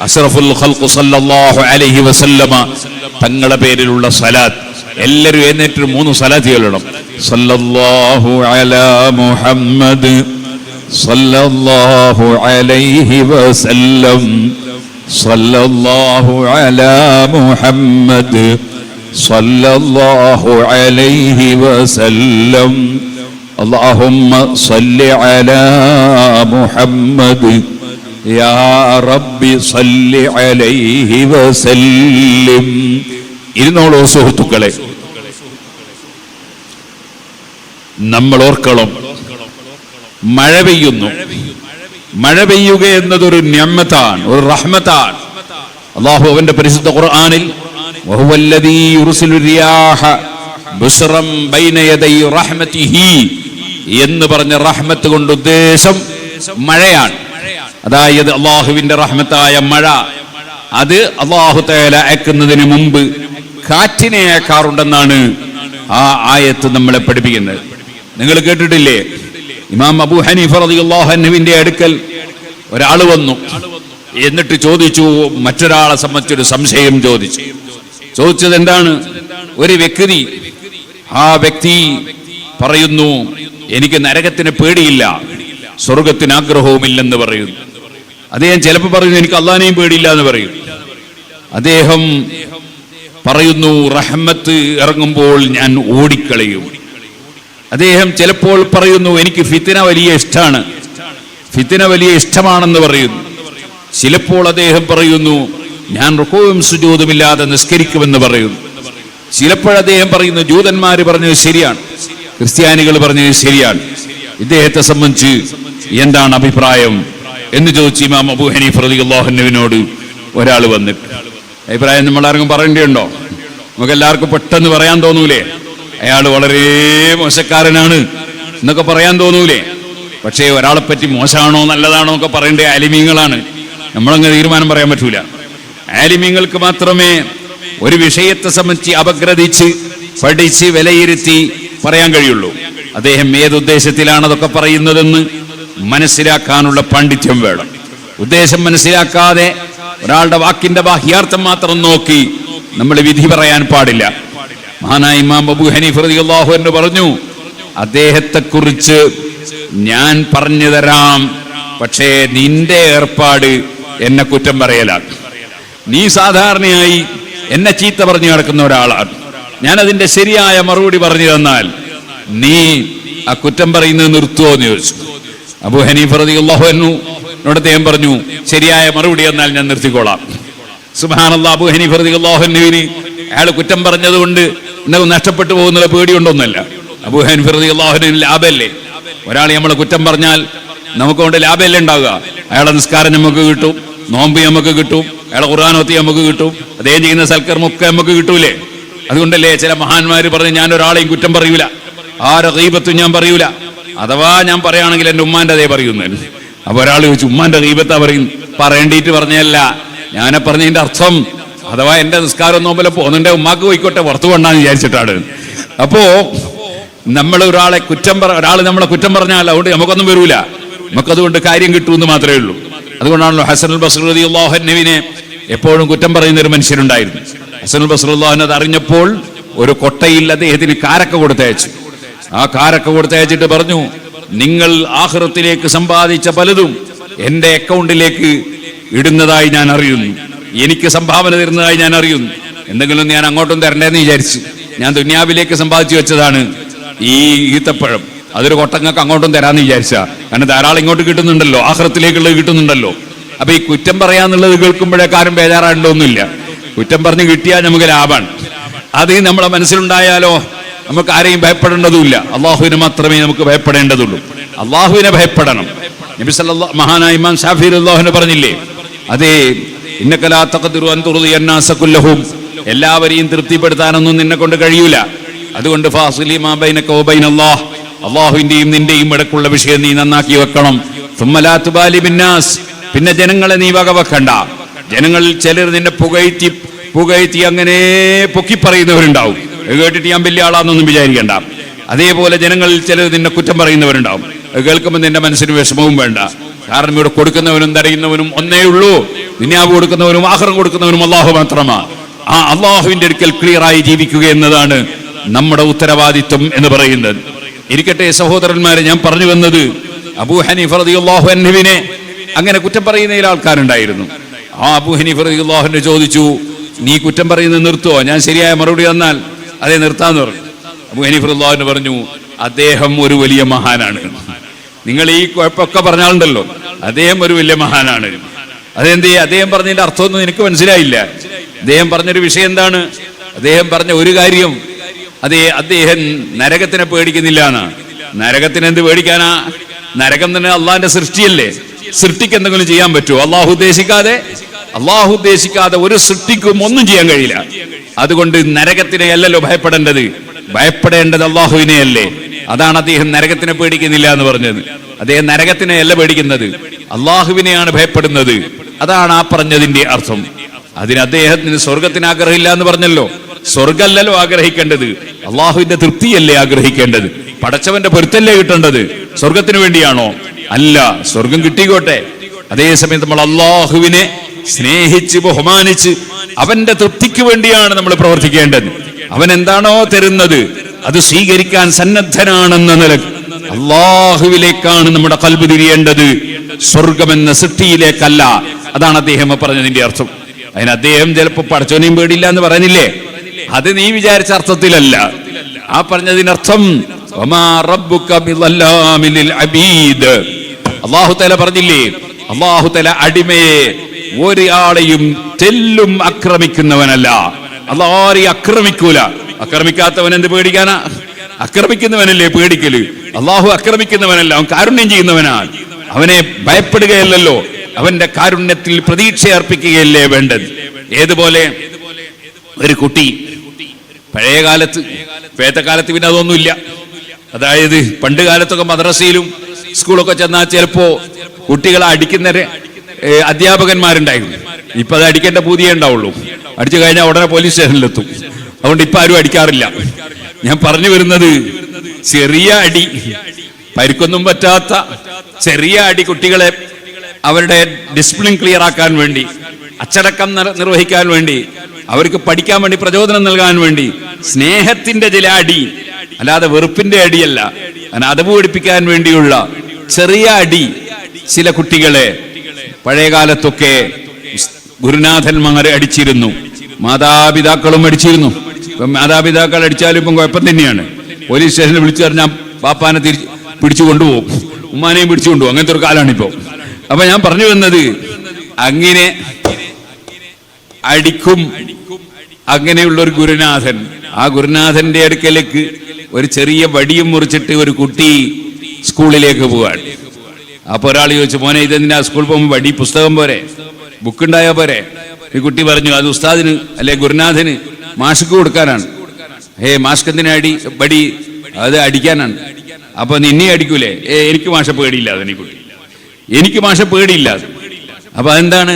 അഷ്റഫുൽ ഖൽഖ് സല്ലല്ലാഹു അലൈഹി വസല്ലമ തങ്ങളുടെ പേരിലുള്ള സലാത്ത്. എല്ലാവരും എഴുന്നേറ്റ് 3 സലാത്ത് ചൊല്ലണം. സല്ലല്ലാഹു അലാ മുഹമ്മദ് സല്ലല്ലാഹു അലൈഹി വസല്ലം, സല്ലല്ലാഹു അലാ മുഹമ്മദ് സല്ലല്ലാഹു അലൈഹി വസല്ലം, അല്ലാഹുമ്മ സല്ലി അലാ മുഹമ്മദ് യാ റബ്ബി സല്ലി അലൈഹി വസല്ലിം. ഇരുന്നോളൂ സുഹൃത്തുക്കളെ, നമ്മൾ ഓർക്കണം, മഴ പെയ്യുന്നു. മഴ പെയ്യുക എന്നതൊരു നിഅമത്താണ്, ഒരു റഹ്മത്താണ്. അല്ലാഹു അവന്റെ പരിശുദ്ധ ഖുർആനിൽ വഹുവല്ലദീ യുർസിലു റിയാഹ ബുശ്റൻ ബൈന യദൈ റഹ്മതിഹി എന്ന് പറഞ്ഞ റഹ്മത്ത് കൊണ്ട് ഉദ്ദേശം മഴയാണ്. അതായത് അള്ളാഹുവിന്റെ റഹ്മത്തായ മഴ, അത് അള്ളാഹു തആല അയക്കുന്നതിന് മുമ്പ് കാറ്റിനെ അയക്കാറുണ്ടെന്നാണ് ആ ആയത്ത് നമ്മളെ പഠിപ്പിക്കുന്നത്. നിങ്ങൾ കേട്ടിട്ടില്ലേ, ഇമാം അബൂ ഹനീഫ റളിയല്ലാഹു അൻഹുവിന്റെ അടുക്കൽ ഒരാൾ വന്നു. എന്നിട്ട് ചോദിച്ചു, മറ്റൊരാളെ സംബന്ധിച്ചൊരു സംശയം ചോദിച്ചത് എന്താണ്? ഒരു വ്യക്തി, ആ വ്യക്തി പറയുന്നു, എനിക്ക് നരകത്തിന് പേടിയില്ല, സ്വർഗത്തിന് ആഗ്രഹവുമില്ലെന്ന് പറയുന്നു. അദ്ദേഹം ചിലപ്പോൾ പറയുന്നു, എനിക്ക് അള്ളാനെയും പേടിയില്ല എന്ന് പറയും. അദ്ദേഹം പറയുന്നു, റഹ്മത്ത് ഇറങ്ങുമ്പോൾ ഞാൻ ഓടിക്കളയും. അദ്ദേഹം ചിലപ്പോൾ പറയുന്നു, എനിക്ക് ഫിത്ന വലിയ ഇഷ്ടമാണ്, ഫിത്ന വലിയ ഇഷ്ടമാണെന്ന് പറയുന്നു. ചിലപ്പോൾ അദ്ദേഹം പറയുന്നു, ഞാൻ റുകൂഉം സുജൂദുമില്ലാതെ നിസ്കരിക്കുമെന്ന് പറയുന്നു. ചിലപ്പോൾ അദ്ദേഹം പറയുന്നു, ജൂതന്മാർ പറഞ്ഞത് ശരിയാണ്, ക്രിസ്ത്യാനികൾ പറഞ്ഞത് ശരിയാണ്, ഇദ്ദേഹത്തെ സംബന്ധിച്ച് എന്താണ് അഭിപ്രായം എന്ന് ചോദിച്ചു ഇമാം അബൂ ഹനീഫ റളിയല്ലാഹു അൻഹുവിനോട് ഒരാൾ വന്നിട്ട്. അഭിപ്രായം നമ്മളാർക്കും പറയേണ്ടതുണ്ടോ? നമുക്ക് എല്ലാവർക്കും പെട്ടെന്ന് പറയാൻ തോന്നൂലേ, അയാൾ വളരെ മോശക്കാരനാണ് എന്നൊക്കെ പറയാൻ തോന്നൂലേ? പക്ഷേ ഒരാളെ പറ്റി മോശമാണോ നല്ലതാണോ ഒക്കെ പറയേണ്ട ആലിമീങ്ങളാണ്. നമ്മളങ്ങ് തീരുമാനം പറയാൻ പറ്റൂല. ആലിമീങ്ങൾക്ക് മാത്രമേ ഒരു വിഷയത്തെ സംബന്ധിച്ച് അപഗ്രഥിച്ച് പഠിച്ച് വിലയിരുത്തി പറയാൻ കഴിയുള്ളൂ. അദ്ദേഹം ഏതുദ്ദേശത്തിലാണ് അതൊക്കെ പറയുന്നതെന്ന് മനസ്സിലാക്കാനുള്ള പാണ്ഡിത്യം വേണം. ഉദ്ദേശം മനസ്സിലാക്കാതെ ഒരാളുടെ വാക്കിന്റെ ബാഹ്യാർത്ഥം മാത്രം നോക്കി നമ്മൾ വിധി പറയാൻ പാടില്ല. മഹാനായ ഇമാം അബൂ ഹനീഫ റളിയല്ലാഹു അൻഹു പറഞ്ഞു, അദ്ദേഹത്തെക്കുറിച്ച് ഞാൻ പറഞ്ഞു തരാം, പക്ഷേ നിന്റെ ഏർപ്പാട് എന്നെ കുറ്റം പറയലാണ്. നീ സാധാരണയായി എന്നെ ചീത്ത പറഞ്ഞു നടക്കുന്ന ഒരാളാണ്. ഞാൻ അതിന്റെ ശരിയായ മറുപടി പറഞ്ഞു തന്നാൽ നീ ആ കുറ്റം പറയുന്നത് നിർത്തുവോ എന്ന് ചോദിച്ചു. അബൂ ഹനീഫ റളിയല്ലാഹു അൻഹുവിനോട് അദ്ദേഹം പറഞ്ഞു, ശരിയായ മറുപടി എന്നാൽ ഞാൻ നിർത്തിക്കോളാം. സുബ്ഹാനല്ലാഹ്, അബൂ ഹനീഫ റളിയല്ലാഹു അൻഹുവിന് അയാൾ കുറ്റം പറഞ്ഞതുകൊണ്ട് എന്തെങ്കിലും നഷ്ടപ്പെട്ടു പോകുന്നുള്ള പേടിയുണ്ടോന്നല്ല. അബൂ ഹനീഫ റളിയല്ലാഹു അൻഹുവിന് ലാഭല്ലേ? ഒരാൾ നമ്മളെ കുറ്റം പറഞ്ഞാൽ നമുക്ക് കൊണ്ട് ലാഭമല്ലേ ഉണ്ടാവുക? അയാളെ നിസ്കാരം നമുക്ക് കിട്ടും, നോമ്പ് നമുക്ക് കിട്ടും, അയാളെ ഖുർആൻ ഓതി നമുക്ക് കിട്ടും, അദ്ദേഹം ചെയ്യുന്ന സൽക്കർമ്മൊക്കെ നമുക്ക് കിട്ടൂലേ? അതുകൊണ്ടല്ലേ ചില മഹാന്മാര് പറഞ്ഞ്, ഞാൻ ഒരാളെയും കുറ്റം പറയൂല, ആരെ ഗീബത്തും ഞാൻ പറയൂല, അഥവാ ഞാൻ പറയുകയാണെങ്കിൽ എൻ്റെ ഉമ്മാൻ്റെ അതേ പറയുന്നു. അപ്പൊ ഒരാൾ ചോദിച്ചു, ഉമ്മാന്റെ ഗീബത്താ പറയുന്നു? പറയേണ്ടിയിട്ട് പറഞ്ഞല്ല, ഞാനെ പറഞ്ഞതിന്റെ അർത്ഥം അഥവാ എന്റെ നിസ്കാരം നോമ്പല പോകുന്നുണ്ടെ ഉമ്മാക്ക് പോയിക്കോട്ടെ, പുറത്തു കൊണ്ടാന്ന് വിചാരിച്ചിട്ടാണ്. അപ്പോ നമ്മൾ ഒരാൾ നമ്മളെ കുറ്റം പറഞ്ഞാൽ അതുകൊണ്ട് നമുക്കൊന്നും വരൂല, നമുക്കതുകൊണ്ട് കാര്യം കിട്ടുമെന്ന് മാത്രമേ ഉള്ളൂ. അതുകൊണ്ടാണല്ലോ ഹസനുൽ ബസ്രി റളിയല്ലാഹു അൻഹുവിനെ എപ്പോഴും കുറ്റം പറയുന്ന ഒരു മനുഷ്യരുണ്ടായിരുന്നു. ഹസനുൽ ബസ്രി റളിയല്ലാഹു അൻഹു അറിഞ്ഞപ്പോൾ ഒരു കൊട്ടയിൽ അദ്ദേഹത്തിന് കാരക്ക കൊടുത്തയച്ചു. ആ കാരക്ക കൊടുത്തയച്ചിട്ട് പറഞ്ഞു, നിങ്ങൾ ആഖിറത്തിലേക്ക് സമ്പാദിച്ച പലതും എന്റെ അക്കൗണ്ടിലേക്ക് ഇടുന്നതായി ഞാൻ അറിയുന്നു, എനിക്ക് സംഭാവന തരുന്നതായി ഞാൻ അറിയുന്നു, എന്തെങ്കിലും ഞാൻ അങ്ങോട്ടും തരണ്ടേന്ന് വിചാരിച്ചു. ഞാൻ ദുനിയാവിലേക്ക് സമ്പാദിച്ചു വെച്ചതാണ് ഈ ഈത്തപ്പഴം, അതൊരു കൊട്ടങ്ങൾക്ക് അങ്ങോട്ടും തരാന്ന് വിചാരിച്ചാ. കാരണം ധാരാളം ഇങ്ങോട്ട് കിട്ടുന്നുണ്ടല്ലോ, ആഖിറത്തിലേക്കുള്ളത് കിട്ടുന്നുണ്ടല്ലോ. അപ്പൊ ഈ കുറ്റം പറയാന്നുള്ളത് കേൾക്കുമ്പോഴേക്കാരും ബേജാറാണ്ടൊന്നുമില്ല. കുറ്റം പറഞ്ഞ് കിട്ടിയാൽ നമുക്ക് ലാഭമാണ്. അത് നമ്മളെ മനസ്സിലുണ്ടായാലോ നമുക്ക് ആരെയും ഭയപ്പെടേണ്ടതുമില്ല. അള്ളാഹുവിനെ മാത്രമേ നമുക്ക് ഭയപ്പെടേണ്ടതുള്ളൂ. അള്ളാഹുവിനെ ഭയപ്പെടണം. നബി സല്ലല്ലാഹു മഹാനായ ഇമാം ശാഫിഈ റളിയല്ലാഹു പറഞ്ഞില്ലേ, അതേ ഇന്നക ലാ തഖ്ദിറു അൻ തുർദിയ അന്നാസ കുല്ലഹും, എല്ലാവരെയും തൃപ്തിപ്പെടുത്താനൊന്നും നിന്നെ കൊണ്ട് കഴിയൂല. അതുകൊണ്ട് ഫാസിലി മാ ബൈനക വ ബൈനല്ലാഹ്, അള്ളാഹുവിന്റെയും നിന്റെയും ഇടക്കുള്ള വിഷയം നീ നന്നാക്കി വെക്കണം. സുമ്മ ലാ തുബാലി ബിന്നാസ്, പിന്നെ ജനങ്ങളെ നീ വകവെക്കണ്ട. ജനങ്ങളിൽ ചിലർ നിന്നെ പുകഴ്ത്തി അങ്ങനെ പൊക്കി പറയുന്നവരുണ്ടാവും. കേട്ടിട്ട് ഞാൻ വലിയ ആളാന്നൊന്നും വിചാരിക്കണ്ട. അതേപോലെ ജനങ്ങളിൽ ചിലർ നിന്നെ കുറ്റം പറയുന്നവരുണ്ടാവും. കേൾക്കുമ്പോൾ നിന്റെ മനസ്സിന് വിഷമവും വേണ്ട. കാരണം ഇവിടെ കൊടുക്കുന്നവനും തടയുന്നവനും ഒന്നേ ഉള്ളൂ. ദുനിയാവ് കൊടുക്കുന്നവനും ആഖിറം കൊടുക്കുന്നവനും അള്ളാഹു മാത്രമാണ്. ആ അള്ളാഹുവിന്റെ അടുക്കൽ ക്ലിയറായി ജീവിക്കുക എന്നതാണ് നമ്മുടെ ഉത്തരവാദിത്വം എന്ന് പറയുന്നത്. ഇരിക്കട്ടെ സഹോദരന്മാരെ, ഞാൻ പറഞ്ഞു വന്നത് അബൂ ഹനീഫ റളിയല്ലാഹു അൻഹുവിനെ അങ്ങനെ കുറ്റം പറയുന്ന ആൾക്കാരുണ്ടായിരുന്നു. ആ അബൂ ഹനീഫ റളിയല്ലാഹു അൻഹു ചോദിച്ചു, നീ കുറ്റം പറയുന്നത് നിർത്തുവോ? ഞാൻ ശരിയായ മറുപടി തന്നാൽ അതേ നിർത്താന്ന് പറഞ്ഞു. അബൂ ഹനീഫ റളിയല്ലാഹു അൻഹു പറഞ്ഞു, അദ്ദേഹം ഒരു വലിയ മഹാനാണ്. നിങ്ങൾ ഈ കുഴപ്പമൊക്കെ പറഞ്ഞാലുണ്ടല്ലോ, അദ്ദേഹം ഒരു വലിയ മഹാനാണ്. അതെന്ത്? അദ്ദേഹം പറഞ്ഞതിന്റെ അർത്ഥമൊന്നും എനിക്ക് മനസ്സിലായില്ല. അദ്ദേഹം പറഞ്ഞൊരു വിഷയം എന്താണ്? അദ്ദേഹം പറഞ്ഞ ഒരു കാര്യം, അദ്ദേഹം നരകത്തിനെ പേടിക്കുന്നില്ല എന്നാ. നരകത്തിന് എന്ത് പേടിക്കാനാ? നരകം തന്നെ അള്ളാഹിന്റെ സൃഷ്ടിയല്ലേ. സൃഷ്ടിക്ക് എന്തെങ്കിലും ചെയ്യാൻ പറ്റുമോ? അള്ളാഹു ഉദ്ദേശിക്കാതെ ഒരു സൃഷ്ടിക്കും ഒന്നും ചെയ്യാൻ കഴിയില്ല. അതുകൊണ്ട് നരകത്തിനെ അല്ലല്ലോ ഭയപ്പെടേണ്ടത്, ഭയപ്പെടേണ്ടത് അള്ളാഹുവിനെയല്ലേ. അതാണ് അദ്ദേഹം നരകത്തിനെ പേടിക്കുന്നില്ല എന്ന് പറഞ്ഞത്. അദ്ദേഹം നരകത്തിനെ അല്ല പേടിക്കുന്നത്, അള്ളാഹുവിനെയാണ് ഭയപ്പെടുന്നത്. അതാണ് ആ പറഞ്ഞതിന്റെ അർത്ഥം. അതിന് അദ്ദേഹത്തിന് സ്വർഗത്തിന് ആഗ്രഹമില്ല എന്ന് പറഞ്ഞല്ലോ. സ്വർഗല്ലല്ലോ ആഗ്രഹിക്കേണ്ടത്, അള്ളാഹുവിന്റെ തൃപ്തിയല്ലേ ആഗ്രഹിക്കേണ്ടത്. പടച്ചവന്റെ പൊരുത്തല്ലേ കിട്ടേണ്ടത്. സ്വർഗത്തിന് വേണ്ടിയാണോ? അല്ല. സ്വർഗം കിട്ടിക്കോട്ടെ. അതേസമയം നമ്മൾ അള്ളാഹുവിനെ സ്നേഹിച്ച് ബഹുമാനിച്ച് അവന്റെ തൃപ്തിക്ക് വേണ്ടിയാണ് നമ്മൾ പ്രവർത്തിക്കേണ്ടത്. അവൻ എന്താണോ തരുന്നത് അത് സ്വീകരിക്കാൻ സന്നദ്ധനാണെന്ന നിലക്ക് അള്ളാഹുവിലേക്കാണ് നമ്മുടെ ഖൽബ് തിരിയേണ്ടത്, സ്വർഗമെന്ന സൃഷ്ടിയിലേക്കല്ല. അതാണ് അദ്ദേഹം പറഞ്ഞതിന്റെ അർത്ഥം. അതിന് അദ്ദേഹം ചിലപ്പോ പടച്ചോനെയും പേടിയില്ല എന്ന് പറയുന്നില്ലേ, അത് നീ വിചാരിച്ച അർത്ഥത്തിലല്ല. ആ പറഞ്ഞതിനർത്ഥം അല്ലാഹു തആല പറഞ്ഞില്ലേ, അല്ലാഹു തആല അടിമയെ ഒരാളെയും തെല്ലും ആക്രമിക്കുന്നവനല്ല. അല്ലാഹു ആക്രമിക്കൂല. ആക്രമിക്കാത്തവൻ എന്ത് പേടിക്കാനാ? ആക്രമിക്കുന്നവനല്ലേ പേടിക്കല്. അള്ളാഹു ആക്രമിക്കുന്നവനല്ല, അവൻ കാരുണ്യം ചെയ്യുന്നവനാണ്. അവനെ ഭയപ്പെടുകയല്ലോ, അവന്റെ കാരുണ്യത്തിൽ പ്രതീക്ഷ അർപ്പിക്കുകയല്ലേ വേണ്ടത്. ഏതുപോലെ ഒരു കുട്ടി പഴയ കാലത്ത്, ഇപ്പോഴത്തെ കാലത്ത് പിന്നെ അതൊന്നുമില്ല. അതായത് പണ്ട് കാലത്തൊക്കെ മദ്രസയിലും സ്കൂളൊക്കെ ചെന്നാൽ ചിലപ്പോ കുട്ടികളെ അടിക്കുന്ന അധ്യാപകന്മാരുണ്ടായിരുന്നു. ഇപ്പൊ അത് അടിക്കേണ്ട പൂതിയേ ഉണ്ടാവുള്ളൂ. അടിച്ചു കഴിഞ്ഞാൽ ഉടനെ പോലീസ് സ്റ്റേഷനിലെത്തും. അതുകൊണ്ട് ഇപ്പൊ ആരും അടിക്കാറില്ല. ഞാൻ പറഞ്ഞു വരുന്നത്, ചെറിയ അടി, പരിക്കൊന്നും പറ്റാത്ത ചെറിയ അടി കുട്ടികളെ അവരുടെ ഡിസിപ്ലിൻ ക്ലിയർ ആക്കാൻ വേണ്ടി, അച്ചടക്കം നിർവഹിക്കാൻ വേണ്ടി, അവർക്ക് പഠിക്കാൻ വേണ്ടി പ്രചോദനം നൽകാൻ വേണ്ടി സ്നേഹത്തിന്റെ ചില അടി, അല്ലാതെ വെറുപ്പിന്റെ അടിയല്ല, അതവ് പഠിപ്പിക്കാൻ വേണ്ടിയുള്ള ചെറിയ അടി ചില കുട്ടികളെ പഴയകാലത്തൊക്കെ ഗുരുനാഥന്മാരെ അടിച്ചിരുന്നു, മാതാപിതാക്കളും അടിച്ചിരുന്നു. ഇപ്പം മാതാപിതാക്കൾ അടിച്ചാലും ഇപ്പം കുഴപ്പം തന്നെയാണ്. പോലീസ് സ്റ്റേഷനിൽ വിളിച്ചു പറഞ്ഞാൽ പാപ്പാനെ പിടിച്ചു കൊണ്ടുപോകും, ഉമ്മാനെയും പിടിച്ചു കൊണ്ടുപോകും. അങ്ങനത്തെ ഒരു കാലമാണിപ്പോ. അപ്പൊ ഞാൻ പറഞ്ഞു വന്നത്, അങ്ങനെ അടിക്കും അങ്ങനെയുള്ള ഒരു ഗുരുനാഥൻ, ആ ഗുരുനാഥന്റെ അടുക്കലേക്ക് ഒരു ചെറിയ വടിയും മുറിച്ചിട്ട് ഒരു കുട്ടി സ്കൂളിലേക്ക് പോവാണ്. അപ്പൊ ഒരാൾ ചോദിച്ചു, മോനെ ഇതെന്തിനാ സ്കൂളിൽ പോകുമ്പോൾ വടി, പുസ്തകം പോരെ, ബുക്ക് ഉണ്ടായാ പോരെ? ഈ കുട്ടി പറഞ്ഞു, അത് ഉസ്താദിന് അല്ലെ ഗുരുനാഥന് മാഷ്ക്ക് കൊടുക്കാനാണ്. മാഷ്ക്ക് എന്തിനാ വടി? അത് അടിക്കാനാണ്. അപ്പൊ നിന്നെ അടിക്കൂലേ? എനിക്ക് മാഷ പേടിയില്ല. അതിനെ കുട്ടി, എനിക്ക് മാഷ പേടിയില്ല. അപ്പൊ അതെന്താണ്?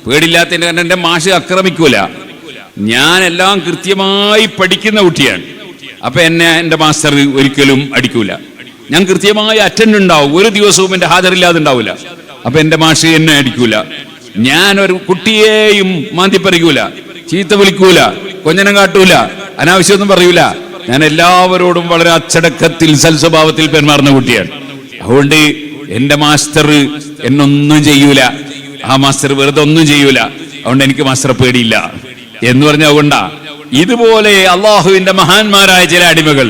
പേടില്ലാത്തതിന്റെ കാരണം എന്റെ മാഷ് ആക്രമിക്കൂല, ഞാൻ എല്ലാം കൃത്യമായി പഠിക്കുന്ന കുട്ടിയാണ്. അപ്പൊ എന്റെ മാസ്റ്റർ ഒരിക്കലും അടിക്കൂല. ഞാൻ കൃത്യമായി അറ്റൻഡ് ഉണ്ടാവും, ഒരു ദിവസവും എന്റെ ഹാജറില്ലാതെ ഉണ്ടാവില്ല. അപ്പൊ എന്റെ മാഷ് എന്നെ അടിക്കൂല. ഞാൻ ഒരു കുട്ടിയെയും മാന്തിപ്പറിക്കൂല, ചീത്ത വിളിക്കൂല, കൊഞ്ഞനം കാട്ടൂല, അനാവശ്യമൊന്നും പറയൂല. ഞാൻ എല്ലാവരോടും വളരെ അച്ചടക്കത്തിൽ സൽസ്വഭാവത്തിൽ പെരുമാറുന്ന കുട്ടിയാണ്. അതുകൊണ്ട് എന്റെ മാസ്റ്റർ എന്നൊന്നും ചെയ്യൂല, ആ മാസ്റ്റർ വെറുതെ ഒന്നും ചെയ്യൂല. അതുകൊണ്ട് എനിക്ക് മാസ്റ്റർ പേടിയില്ല എന്ന് പറഞ്ഞ അതുകൊണ്ടാ. ഇതുപോലെ അള്ളാഹുവിന്റെ മഹാന്മാരായ ചില അടിമകൾ,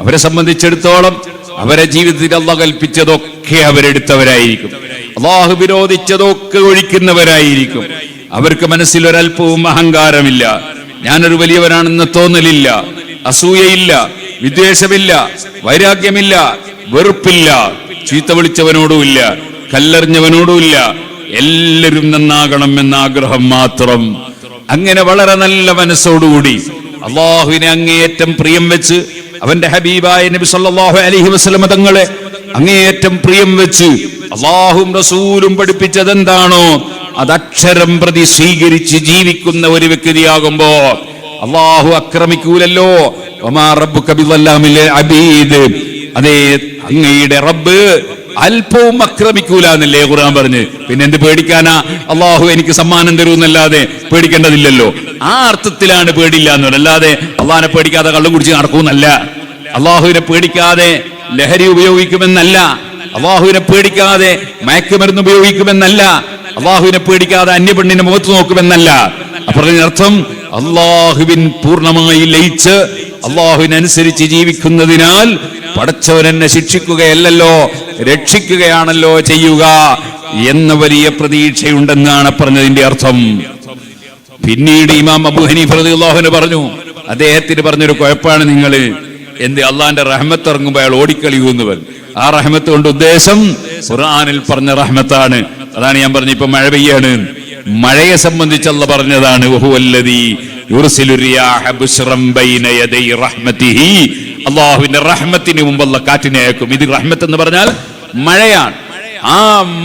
അവരെ സംബന്ധിച്ചിടത്തോളം അവരെ ജീവിതത്തിൽ അള്ളാഹ് കൽപ്പിച്ചതൊക്കെ അവരെടുത്തവരായിരിക്കും, അള്ളാഹു വിരോധിച്ചതൊക്കെ ഒഴിക്കുന്നവരായിരിക്കും. അവർക്ക് മനസ്സിൽ ഒരല്പവും അഹങ്കാരമില്ല, ഞാനൊരു വലിയവനാണെന്ന് തോന്നലില്ല, അസൂയയില്ല, വിദ്വേഷമില്ല, വൈരാഗ്യമില്ല, വെറുപ്പില്ല, ചീത്ത വിളിച്ചവനോടുമില്ല, കല്ലെറിഞ്ഞവനോടുമില്ല. എല്ലാവരും നന്നാകണം എന്ന ആഗ്രഹം മാത്രം. അങ്ങനെ വളരെ നല്ല മനസ്സോടുകൂടി അള്ളാഹുവിനെ അങ്ങേയറ്റം പ്രിയം വെച്ച്, അവന്റെ ഹബീബായ നബി സല്ലല്ലാഹു അലൈഹി വസല്ലം തങ്ങളെ അങ്ങേയറ്റം പ്രിയം വെച്ച് അള്ളാഹും റസൂലും പഠിപ്പിച്ചത് എന്താണോ അതക്ഷരം പ്രതി സ്വീകരിച്ച് ജീവിക്കുന്ന ഒരു വ്യക്തിയാകുമ്പോ അള്ളാഹു ആക്രമിക്കൂലല്ലോ. വമാ റബ്ബുക ബിളല്ലാമിൽ അബീദ്, അതേ അങ്ങയുടെ റബ്ബ് അല്പവും ആക്രമിക്കൂല എന്നല്ലേ ഖുർആൻ പറഞ്ഞ്. പിന്നെ എന്ത് പേടിക്കാനാ? അള്ളാഹു എനിക്ക് സമ്മാനം തരുമെന്നല്ലാതെ പേടിക്കേണ്ടതില്ലല്ലോ. ആ അർത്ഥത്തിലാണ് പേടില്ല എന്ന് പറയുന്നത്. അല്ലാതെ അള്ളാഹിനെ പേടിക്കാതെ കള്ളം കുടിച്ച് നടക്കൂന്നല്ല, അള്ളാഹുവിനെ പേടിക്കാതെ ലഹരി ഉപയോഗിക്കുമെന്നല്ല, അള്ളാഹുവിനെ പേടിക്കാതെ മയക്കുമരുന്ന് ഉപയോഗിക്കുമെന്നല്ല, അള്ളാഹുവിനെ പേടിക്കാതെ അന്യപെണ്ണിനെ മുഖത്ത് നോക്കുമെന്നല്ല. അർത്ഥം അള്ളാഹുവിൻ പൂർണ്ണമായി ലയിച്ച് അള്ളാഹുവിനനുസരിച്ച് ജീവിക്കുന്നതിനാൽ പടച്ചവൻ എന്നെ ശിക്ഷിക്കുകയല്ലോ രക്ഷിക്കുകയാണല്ലോ ചെയ്യുക എന്ന വലിയ പ്രതീക്ഷയുണ്ടെന്നാണ് പറഞ്ഞതിന്റെ അർത്ഥം. പിന്നീട് ഇമാം അബൂ ഹനീഫ റളിയല്ലാഹു അൻഹു പറഞ്ഞു, അദ്ദേഹത്തിന് പറഞ്ഞൊരു കുഴപ്പമാണ് നിങ്ങൾ എന്ത് അള്ളാന്റെ റഹ്മത്ത് ഇറങ്ങുമ്പോൾ അയാൾ ഓടിക്കളിയൂന്ന് പറഞ്ഞു. ആ റഹ്മത്ത് കൊണ്ട് ഉദ്ദേശം ഖുർആനിൽ പറഞ്ഞ റഹ്മത്താണ്. അതാണ് ഞാൻ പറഞ്ഞു, ഇപ്പൊ മഴ പെയ്യാണ്, മഴയെ സംബന്ധിച്ച് അല്ലാഹ് പറഞ്ഞതാണ്, വഹുവല്ലദീ യുർസിലു റിയാഹ ബുശ്റൻ ബൈന യദൈ റഹ്മതിഹി. അല്ലാഹുവിന്റെ റഹ്മത്തിന് മുമ്പ് അല്ലാഹ് കാറ്റിനെ അയക്കും. ഇത് റഹ്മത്ത് എന്ന് പറഞ്ഞാൽ മഴയാണ്. ആ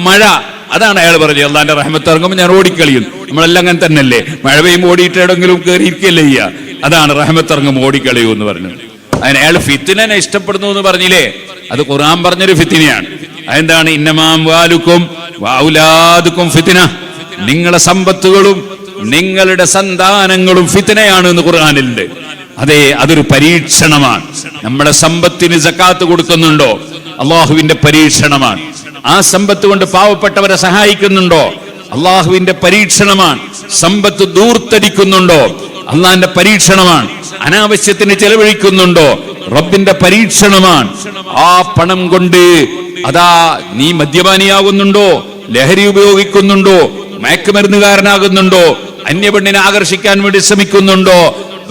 മഴ, അതാണ് അയാൾ പറഞ്ഞത്, അള്ളാന്റെ റഹ്മത്ത് ഇറങ്ങുമ്പോൾ ഞാൻ ഓടിക്കളിയും. നമ്മളെല്ലാം അങ്ങനെ തന്നെയല്ലേ, മഴ പെയ്യുമ്പോൾ ഓടിയിട്ട് എവിടെങ്കിലും കയറിയിരിക്കല്ലേ ചെയ്യുക. അതാണ് റഹ്മത്ത് ഇറങ്ങുമ്പോൾ ഓടിക്കളിയൂ എന്ന് പറഞ്ഞു. അതിന് അയാൾ ഫിത്നനെ ഇഷ്ടപ്പെടുന്നു എന്ന് പറഞ്ഞില്ലേ, അത് ഖുർആൻ പറഞ്ഞൊരു ഫിത്നയാണ്. അതെന്താണ്? ഇന്നമാ അംവാലുക്കും വഔലാദുക്കും ഫിത്ന, നിങ്ങളുടെ സമ്പത്തുകളും നിങ്ങളുടെ സന്താനങ്ങളും ഫിത്നയാണ് എന്ന് ഖുർആനിലുണ്ട്. അതെ, അതൊരു പരീക്ഷണമാണ്. നമ്മുടെ സമ്പത്തിന് സക്കാത്ത് കൊടുക്കുന്നുണ്ടോ? അള്ളാഹുവിന്റെ പരീക്ഷണമാണ്. ആ സമ്പത്ത് കൊണ്ട് പാവപ്പെട്ടവരെ സഹായിക്കുന്നുണ്ടോ? അള്ളാഹുവിന്റെ പരീക്ഷണമാണ്. സമ്പത്ത് ദൂർത്തടിക്കുന്നുണ്ടോ? അള്ളാഹിന്റെ പരീക്ഷണമാണ്. അനാവശ്യത്തിന് ചെലവഴിക്കുന്നുണ്ടോ? റബ്ബിന്റെ പരീക്ഷണമാണ്. ആ പണം കൊണ്ട് അതാ നീ മദ്യപാനിയാകുന്നുണ്ടോ? ലഹരി ഉപയോഗിക്കുന്നുണ്ടോ? മയക്കുമരുന്നുകാരനാകുന്നുണ്ടോ? അന്യപെണ്ണിനെ ആകർഷിക്കാൻ വേണ്ടി ശ്രമിക്കുന്നുണ്ടോ?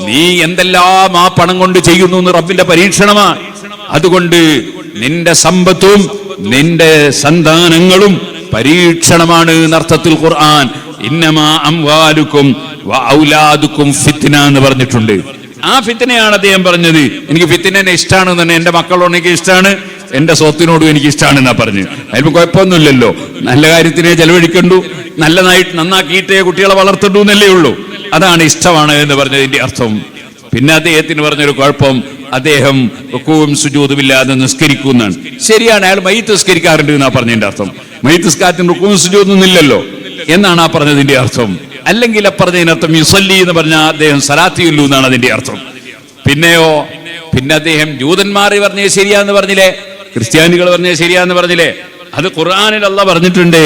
നീ എന്തെല്ലാം ആ പണം കൊണ്ട് ചെയ്യുന്നു എന്ന് റബ്ബിന്റെ പരീക്ഷണമാണ്. അതുകൊണ്ട് നിന്റെ സമ്പത്തും നിന്റെ സന്താനങ്ങളും പരീക്ഷണമാണ് എന്നർത്ഥത്തിൽ ഖുർആൻ ഇന്നമാ അംവാലുക്കും വഔലാദുക്കും ഫിത്ന എന്ന് പറഞ്ഞിട്ടുണ്ട്. ആ ഫിത്നയാണ് അദ്ദേഹം പറഞ്ഞത്. എനിക്ക് ഫിത്നനെ ഇഷ്ടമാണെന്ന് തന്നെ, എന്റെ മക്കളോട് എനിക്ക് ഇഷ്ടമാണ്, എന്റെ സ്വത്തിനോടും എനിക്ക് ഇഷ്ടമാണെന്നാ പറഞ്ഞു. അതിന് കുഴപ്പമൊന്നുമില്ലല്ലോ, നല്ല കാര്യത്തിനെ ചെലവഴിക്കണ്ടു, നന്നാക്കിയിട്ടേ കുട്ടികളെ വളർത്തണ്ടു എന്നല്ലേ ഉള്ളൂ. അതാണ് ഇഷ്ടമാണ് എന്ന് പറഞ്ഞതിന്റെ അർത്ഥം. പിന്നെ അദ്ദേഹത്തിന് പറഞ്ഞൊരു കുഴപ്പം, അദ്ദേഹം റുകൂഉം സുജൂദും ഇല്ലാതെ നിസ്കരിക്കുന്നതാണ്. ശരിയാണ്, അയാൾ മയ്യിത്ത് നിസ്കരിക്കാറുണ്ട് എന്നാ പറഞ്ഞതിന്റെ അർത്ഥം. മയ്യിത്ത് നിസ്കാരത്തിന് റുകൂഉം സുജൂദും ഇല്ലല്ലോ എന്നാണ് ആ പറഞ്ഞതിന്റെ അർത്ഥം. അല്ലെങ്കിൽ പറഞ്ഞതിനർത്ഥം യുസല്ലി എന്ന് പറഞ്ഞാൽ അദ്ദേഹം സലാത്തിയുള്ളൂ എന്നാണ് അതിന്റെ അർത്ഥം. പിന്നെയോ, പിന്നെ അദ്ദേഹം ജൂതന്മാർ പറഞ്ഞത് ശരിയാന്ന് പറഞ്ഞില്ലേ, ക്രിസ്ത്യാനികൾ പറഞ്ഞത് ശരിയാന്ന് പറഞ്ഞില്ലേ, അത് ഖുർആനിൽ അല്ലാഹ് പറഞ്ഞിട്ടുണ്ട്.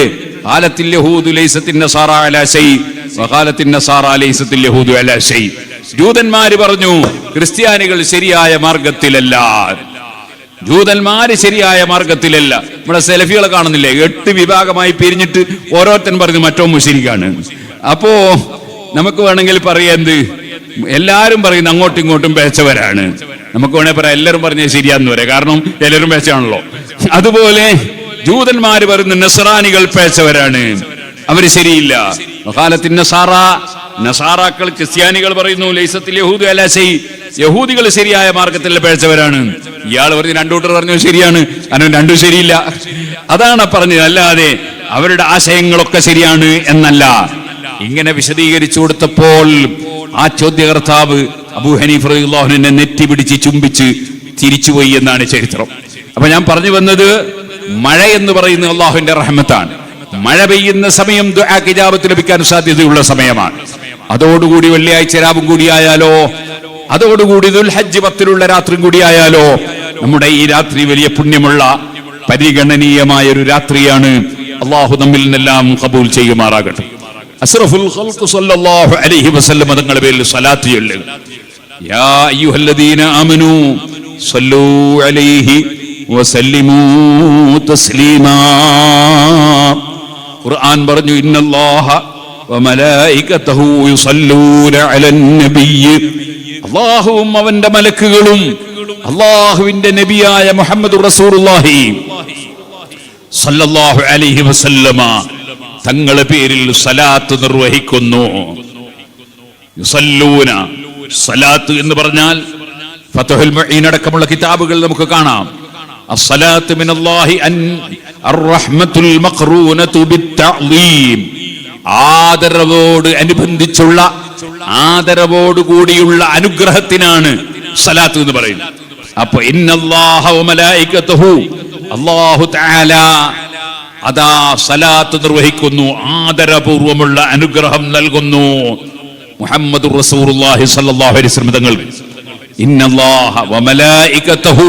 ഖാലത്തിൽ യഹൂദു ലൈസത്തിൻ നസാറ അലാ ശൈ വഖാലത്തിൻ നസാറ ലൈസത്തിൽ യഹൂദു അലാ ശൈ. ജൂതന്മാര് പറഞ്ഞു ക്രിസ്ത്യാനികൾ ശരിയായ മാർഗത്തിലല്ല, ജൂതന്മാര് ശരിയായ മാർഗത്തിലല്ല. നമ്മുടെ സെലഫികളെ കാണുന്നില്ലേ, 8 വിഭാഗമായി പിരിഞ്ഞിട്ട് ഓരോരുത്തൻ പറഞ്ഞു മറ്റോ മുശ്രിക്കാണ്. അപ്പോ നമുക്ക് വേണമെങ്കിൽ പറയാം, എന്ത് എല്ലാരും പറയുന്ന അങ്ങോട്ടും ഇങ്ങോട്ടും പേച്ചവരാണ്. നമുക്ക് വേണേൽ പറയാം എല്ലാവരും പറഞ്ഞത് ശരിയാന്ന് പറയാം, കാരണം എല്ലാവരും പേച്ചാണല്ലോ. അതുപോലെ ജൂതന്മാര് പറയുന്ന നസ്രാനികൾ പേച്ചവരാണ്, അവര് ശരിയില്ല. നസാറാക്കൾ ക്രിസ്ത്യാനികൾ പറയുന്നു ലൈസത്തിൽ യഹൂദു അലാ ശൈ, യഹൂദികൾ ശരിയായ മാർഗത്തിൽ പേച്ചവരാണ്. ഇയാൾ പറഞ്ഞു രണ്ടൂട്ടർ പറഞ്ഞു ശരിയാണ്, കാരണം രണ്ടും ശരിയില്ല. അതാണ് പറഞ്ഞത്. അല്ലാതെ അവരുടെ ആശയങ്ങളൊക്കെ ശരിയാണ് എന്നല്ല. ഇങ്ങനെ വിശദീകരിച്ചു കൊടുത്തപ്പോൾ ആ ചോദ്യകർത്താവ് അബൂ ഹനീഫ റളിയല്ലാഹു അൻഹുവിനെ നെറ്റി പിടിച്ച് ചുംബിച്ച് തിരിച്ചുപോയി എന്നാണ് ചരിത്രം. അപ്പൊ ഞാൻ പറഞ്ഞു വന്നത്, മഴ എന്ന് പറയുന്നത് അള്ളാഹുവിന്റെ റഹ്മത്താണ്. മഴ പെയ്യുന്ന സമയം ദുആക്ക് ഇജാബത്ത് ലഭിക്കാൻ സാധ്യതയുള്ള സമയമാണ്. അതോടുകൂടി വെള്ളിയാഴ്ച രാവും കൂടിയായാലോ, അതോടുകൂടി ദുൽഹജ്ജ് 10 രാത്രിയും കൂടിയായാലോ, നമ്മുടെ ഈ രാത്രി വലിയ പുണ്യമുള്ള പരിഗണനീയമായ ഒരു രാത്രിയാണ്. അള്ളാഹു നമ്മിൽ നിന്നെല്ലാം ഖബൂൽ ചെയ്യുമാറാകട്ടെ. അസ്റഫുൽ ഖൽഖ് സല്ലല്ലാഹു അലൈഹി വസല്ലം തങ്ങളുടെ പേരിൽ സ്വലാത്ത് ചൊല്ലുക. യാ അയ്യുഹല്ലദീന ആമനൂ സല്ലൂ അലൈഹി വസല്ലിമൂ തസ്ലീമാ. ഖുർആൻ പറഞ്ഞു, ഇന്നല്ലാഹ വമലായികതഹു യുസല്ലൂന അലൻ നബിയ്യ്. അല്ലാഹുവും അവന്റെ മലക്കുകളും അല്ലാഹുവിന്റെ നബിയായ മുഹമ്മദുർ റസൂലുള്ളാഹി സല്ലല്ലാഹു അലൈഹി വസല്ലമ തങ്ങളുടെ പേരിൽ സലാത്ത് നിർവഹിക്കുന്നു. യുസല്ലൂന, സലാത്ത് എന്ന് പറഞ്ഞാൽ ഫത്ഹുൽ മുഈൻ അടക്കമുള്ള കിതാബുകൾ നമുക്ക് കാണാം. അസ്സലാത്തു മിനല്ലാഹി അർ-റഹ്മത്തുൽ മഖ്റൂനതു ബിത്തഅ്ലീം. ആദരവോട് അനുബന്ധിച്ചുള്ള, ആദരവോട് കൂടിയുള്ള അനുഗ്രഹത്തിനാണ് സലാത്ത് എന്ന് പറയുന്നത്. അപ്പൊ ഇന്നല്ലാഹ വമലായികതഹു, അല്ലാഹു തആല അതാ സലാത്ത് നിർവഹിക്കുന്നു, ആദരപൂർവമുള്ള അനുഗ്രഹം നൽകുന്നു മുഹമ്മദുർ റസൂലുള്ളാഹി സ്വല്ലല്ലാഹു അലൈഹി വസല്ലം തങ്ങൾ. ഇന്നല്ലാഹ വമലായികതഹു,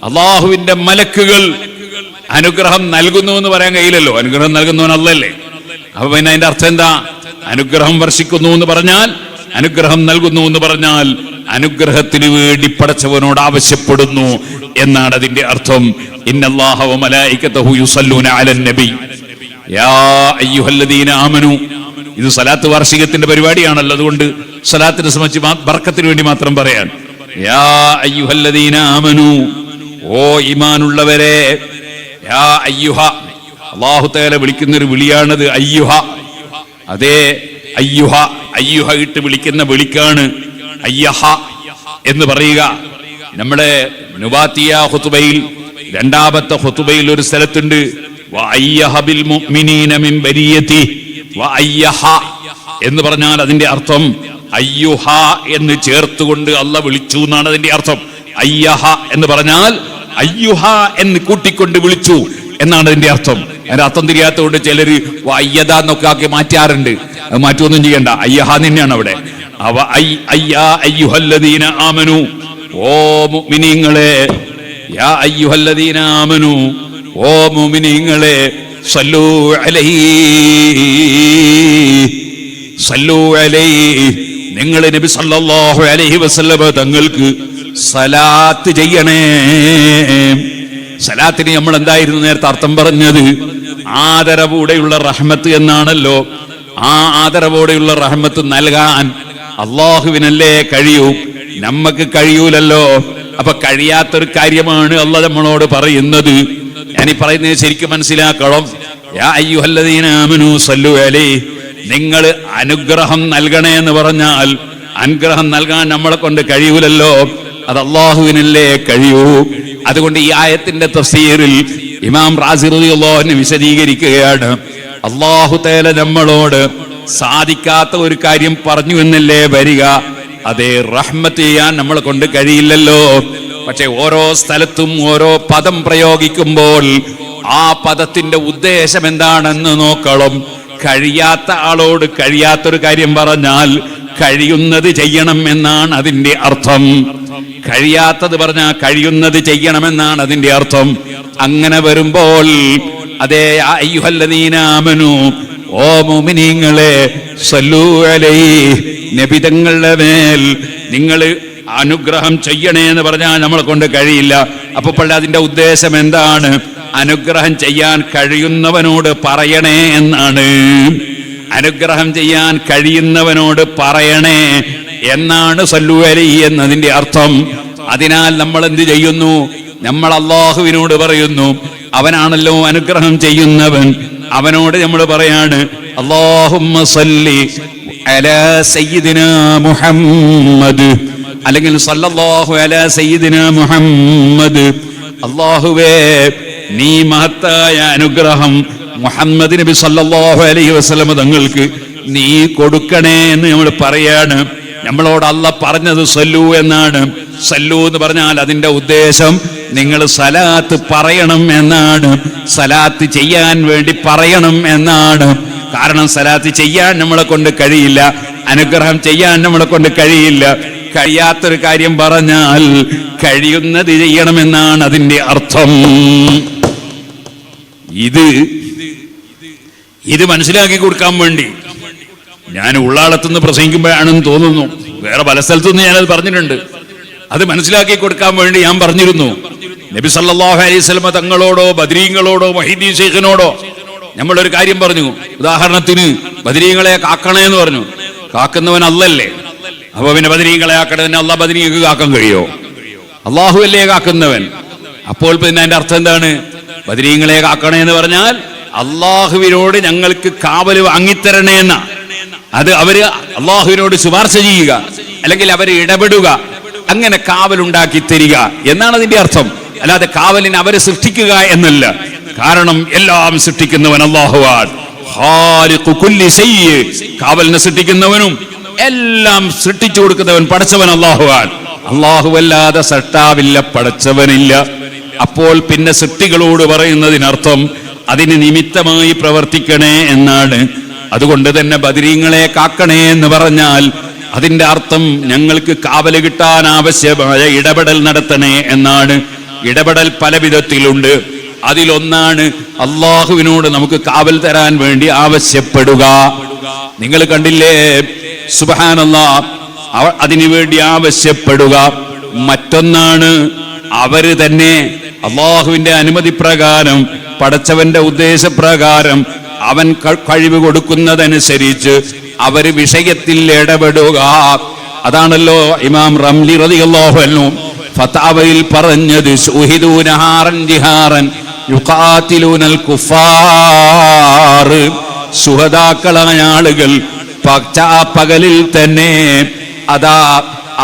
അല്ലാഹുവിന്റെ മലക്കുകൾ അനുഗ്രഹം നൽകുന്നു എന്ന് പറയാൻ കഴിയില്ലല്ലോ. അനുഗ്രഹം നൽകുന്നവൻ അല്ലല്ലേ. അപ്പൊ പിന്നെ അതിന്റെ അർത്ഥം എന്താ? അനുഗ്രഹം വർഷിക്കുന്നു എന്ന് പറഞ്ഞാൽ, അനുഗ്രഹം നൽകുന്നു എന്ന് പറഞ്ഞാൽ അനുഗ്രഹത്തിന് വേണ്ടി പടച്ചവനോട് ആവശ്യപ്പെടുന്നു എന്നാണ് അതിന്റെ അർത്ഥം. ഇന്നല്ലാഹ വമലായികതഹു യുസല്ലൂന അലൻ നബി യാ അയ്യുഹല്ലദീന ആമനു. ഇത് സലാത്ത് വാർഷികത്തിന്റെ പരിപാടിയാണല്ലോ, അതുകൊണ്ട് സലാത്തിനെ സംബന്ധിച്ച് ബർക്കത്തിന് വേണ്ടി മാത്രം പറയാൻ. യാ അയ്യുഹല്ലദീന ആമനു, ഓ ഈമാനുള്ളവരെ. യാ അയ്യുഹ, അല്ലാഹു തആല വിളിക്കുന്നൊരു വിളിയാണത് അയ്യുഹ. അതേ അയ്യുഹ, അയ്യുഹ ഇട്ട് വിളിക്കുന്ന വിളിക്കാണ് അയ്യഹ എന്ന് പറയുക. നമ്മുടെ നുബാത്തിയ ഖുതുബയിൽ, രണ്ടാമത്തെ ഖുതുബയിൽ ഒരു സ്ഥലത്തുണ്ട്, വഅയ്യഹ ബിൽ മുഅ്മിനീന മിൻ ബരിയതി. വഅയ്യഹ എന്ന് പറഞ്ഞാൽ അതിന്റെ അർത്ഥം അയ്യുഹ എന്ന് ചേർത്തുകൊണ്ട് അല്ലാഹ് വിളിച്ചു എന്നാണ് അതിന്റെ അർത്ഥം. അയ്യഹ എന്ന് പറഞ്ഞാൽ അയ്യുഹ എന്ന് കൂട്ടിക്കൊണ്ട് വിളിച്ചു എന്നാണ് അതിന്റെ അർത്ഥം. അതിന്റെ അർത്ഥം തിരിയാത്തതുകൊണ്ട് ചിലര് അയ്യദ എന്നൊക്കെ ആക്കി മാറ്റാറുണ്ട്. അത് മാറ്റുമൊന്നും ചെയ്യണ്ട, അയ്യഹ തന്നെയാണ് അവിടെ. അയ്യുഹല്ലദീന ആമനു, ഓ മുഅ്മിനീങ്ങളെ. യാ അയ്യുഹല്ലദീന ആമനു, ഓ മുഅ്മിനീങ്ങളെ. സല്ലൂ അലൈഹി, സല്ലൂ അലൈഹി, നിങ്ങൾ നബി സല്ലല്ലാഹു അലൈഹി വസല്ലം തങ്ങൾക്ക് സലാത്ത് ചെയ്യണേ. സലാത്തിന് നമ്മൾ എന്തായിരുന്നു നേരത്തെ അർത്ഥം പറഞ്ഞത്? ആദരവോടെയുള്ള റഹ്മത്ത് എന്നാണല്ലോ. ആ ആദരവോടെയുള്ള റഹ്മത്ത് നൽകാൻ അള്ളാഹുവിനല്ലേ കഴിയൂ, നമ്മക്ക് കഴിയൂലല്ലോ. അപ്പൊ കഴിയാത്തൊരു കാര്യമാണ് അള്ളാഹ് നമ്മളോട് പറയുന്നത്. ഞാനീ പറയുന്നത് ശരിക്കും മനസ്സിലാക്കണം. യാ അയ്യുഹല്ലദീന ആമനു സല്ലു അലൈഹി, നിങ്ങൾ അനുഗ്രഹം നൽകണേ എന്ന് പറഞ്ഞാൽ അനുഗ്രഹം നൽകാൻ നമ്മളെ കൊണ്ട് കഴിയൂലല്ലോ, അത് അള്ളാഹുവിനല്ലേ കഴിയൂ. അതുകൊണ്ട് ഈ ആയത്തിന്റെ തഫ്സീറിൽ ഇമാം റാസി റളിയല്ലാഹു അൻഹു വിശദീകരിക്കുകയാണ്, അല്ലാഹു തആല നമ്മളോട് സാധിക്കാത്ത ഒരു കാര്യം പറഞ്ഞു എന്നല്ലേ വരിക. അതേ, റഹ്മത്ത് ചെയ്യാൻ നമ്മളെ കൊണ്ട് കഴിയില്ലല്ലോ. പക്ഷെ ഓരോ സ്ഥലത്തും ഓരോ പദം പ്രയോഗിക്കുമ്പോൾ ആ പദത്തിന്റെ ഉദ്ദേശം എന്താണെന്ന് നോക്കണം. കഴിയാത്ത ആളോട് കഴിയാത്തൊരു കാര്യം പറഞ്ഞാൽ കഴിയുന്നത് ചെയ്യണം എന്നാണ് അതിന്റെ അർത്ഥം. കഴിയാത്തത് പറഞ്ഞാൽ കഴിയുന്നത് ചെയ്യണമെന്നാണ് അതിന്റെ അർത്ഥം. അങ്ങനെ വരുമ്പോൾ അതേ അയ്യുഹല്ലദീന ആമനു, ഓ മുഅ്മിനീങ്ങളെ, സല്ലൂ അലൈഹി, നബി തങ്ങളുടെ മേൽ നിങ്ങൾ അനുഗ്രഹം ചെയ്യണേ എന്ന് പറഞ്ഞാൽ നമ്മളെ കൊണ്ട് കഴിയില്ല. അപ്പൊ അതിന്റെ ഉദ്ദേശം എന്താണ്? അനുഗ്രഹം ചെയ്യാൻ കഴിയുന്നവനോട് പറയണേ എന്നാണ്. അനുഗ്രഹം ചെയ്യാൻ കഴിയുന്നവനോട് പറയണേ എന്നാണ് സല്ലു അലൈഹി എന്നതിന്റെ അർത്ഥം. അതിനാൽ നമ്മൾ എന്ത് ചെയ്യുന്നു? നമ്മൾ അല്ലാഹുവിനോട് പറയുന്നു, അവനാണല്ലോ അനുഗ്രഹം ചെയ്യുന്നവൻ. അവനോട് നമ്മൾ പറയാണ്, അല്ലാഹുമ്മ സല്ലി അലാ സയ്യിദിനാ മുഹമ്മദ്, അല്ലെങ്കിൽ സല്ലല്ലാഹു അലാ സയ്യിദിനാ മുഹമ്മദ്. അല്ലാഹുവേ, നീ മഹത്തായ അനുഗ്രഹം മുഹമ്മദ് നബി സല്ലല്ലാഹു അലൈഹി വസല്ലം തങ്ങൾക്ക് നീ കൊടുക്കണേ എന്ന് നമ്മൾ പറയാണ്. നമ്മളോട് അല്ലാഹ് പറഞ്ഞത് സല്ലു എന്നാണ്. സല്ലു എന്ന് പറഞ്ഞാൽ അതിന്റെ ഉദ്ദേശം നിങ്ങൾ സലാത്ത് പറയണം എന്നാണ്. സലാത്ത് ചെയ്യാൻ വേണ്ടി പറയണം എന്നാണ്. കാരണം സലാത്ത് ചെയ്യാൻ നമ്മളെ കൊണ്ട് കഴിയില്ല, അനുഗ്രഹം ചെയ്യാൻ നമ്മളെ കൊണ്ട് കഴിയില്ല. കഴിയാത്തൊരു കാര്യം പറഞ്ഞാൽ കഴിയുന്നത് ചെയ്യണമെന്നാണ് അതിന്റെ അർത്ഥം. ഇത് മനസ്സിലാക്കി കൊടുക്കാൻ വേണ്ടി ഞാൻ ഉള്ളാളത്തുനിന്ന് പ്രസംഗിക്കുമ്പോഴാണെന്ന് തോന്നുന്നു, വേറെ പല സ്ഥലത്തുനിന്ന് ഞാനത് പറഞ്ഞിട്ടുണ്ട്. അത് മനസ്സിലാക്കി കൊടുക്കാൻ വേണ്ടി ഞാൻ പറഞ്ഞിരുന്നു, നബി സല്ലല്ലാഹു അലൈഹി വസല്ലം തങ്ങളോടോ ബദരീങ്ങളോടോ മുഹീദ്ദീൻ ശൈഖിനോടോ നമ്മളൊരു കാര്യം പറഞ്ഞു. ഉദാഹരണത്തിന് ബദരീങ്ങളെ കാക്കണേ എന്ന് പറഞ്ഞു. കാക്കുന്നവൻ അല്ലല്ലേ? അപ്പൊ പിന്നെ ബദരീങ്ങളെ ആക്കണതിന് അള്ളാഹ് ബദരീങ്ങൾക്ക് കാക്കാൻ കഴിയോ? അള്ളാഹു അല്ലേ കാക്കുന്നവൻ. അപ്പോൾ പിന്നെ അതിന്റെ അർത്ഥം എന്താണ്? ബദരീങ്ങളെ കാക്കണേ എന്ന് പറഞ്ഞാൽ അള്ളാഹുവിനോട് ഞങ്ങൾക്ക് കാവല് വാങ്ങിത്തരണേ എന്ന. അത് അവര് അള്ളാഹുവിനോട് ശുപാർശ ചെയ്യുക, അല്ലെങ്കിൽ അവര് ഇടപെടുക, അങ്ങനെ കാവലുണ്ടാക്കി തരിക എന്നാണ് അതിന്റെ അർത്ഥം. അല്ലാതെ കാവലിനെ അവര് സൃഷ്ടിക്കുക എന്നല്ല. കാരണം എല്ലാം സൃഷ്ടിക്കുന്നവൻ അള്ളാഹുവാണ്. ഖാലിഖു കുല്ലി ശൈഇ, കാവലിനെ സൃഷ്ടിക്കുന്നവനും എല്ലാം സൃഷ്ടിച്ചു കൊടുക്കുന്നവൻ പടച്ചവൻ അള്ളാഹുവാണ്. അള്ളാഹുവല്ലാതെ സൃഷ്ടാവില്ല, പടച്ചവനില്ല. അപ്പോൾ പിന്നെ സൃഷ്ടികളോട് പറയുന്നതിനർത്ഥം അതിന് നിമിത്തമായി പ്രവർത്തിക്കണേ എന്നാണ്. അതുകൊണ്ട് തന്നെ ബദരീങ്ങളെ കാക്കണേ എന്ന് പറഞ്ഞാൽ അതിന്റെ അർത്ഥം ഞങ്ങൾക്ക് കാവല് കിട്ടാൻ ആവശ്യമായ ഇടപെടൽ നടത്തണേ എന്നാണ്. ഇടപെടൽ പല വിധത്തിലുണ്ട്. അതിലൊന്നാണ് അള്ളാഹുവിനോട് നമുക്ക് കാവൽ തരാൻ വേണ്ടി ആവശ്യപ്പെടുക. നിങ്ങൾ കണ്ടില്ലേ, സുബ്ഹാനല്ലാഹ്, അതിനു വേണ്ടി ആവശ്യപ്പെടുക. മറ്റൊന്നാണ് അവര് തന്നെ അള്ളാഹുവിന്റെ അനുമതി പ്രകാരം, പടച്ചവന്റെ ഉദ്ദേശപ്രകാരം അവൻ കഴിവ് കൊടുക്കുന്നതനുസരിച്ച് അവര് വിഷയത്തിൽ ഇടപെടുക. അതാണല്ലോ ഇമാം റംലി റളിയല്ലാഹു അൻഹു ഫതാവയിൽ പറഞ്ഞത്, ശുഹിദൂ നഹാറൻ ജിഹാറൻ യുഖാതിലൂനൽ കുഫാർ. സുഹദാക്കളായ ആളുകൾ പകലിൽ തന്നെ അതാ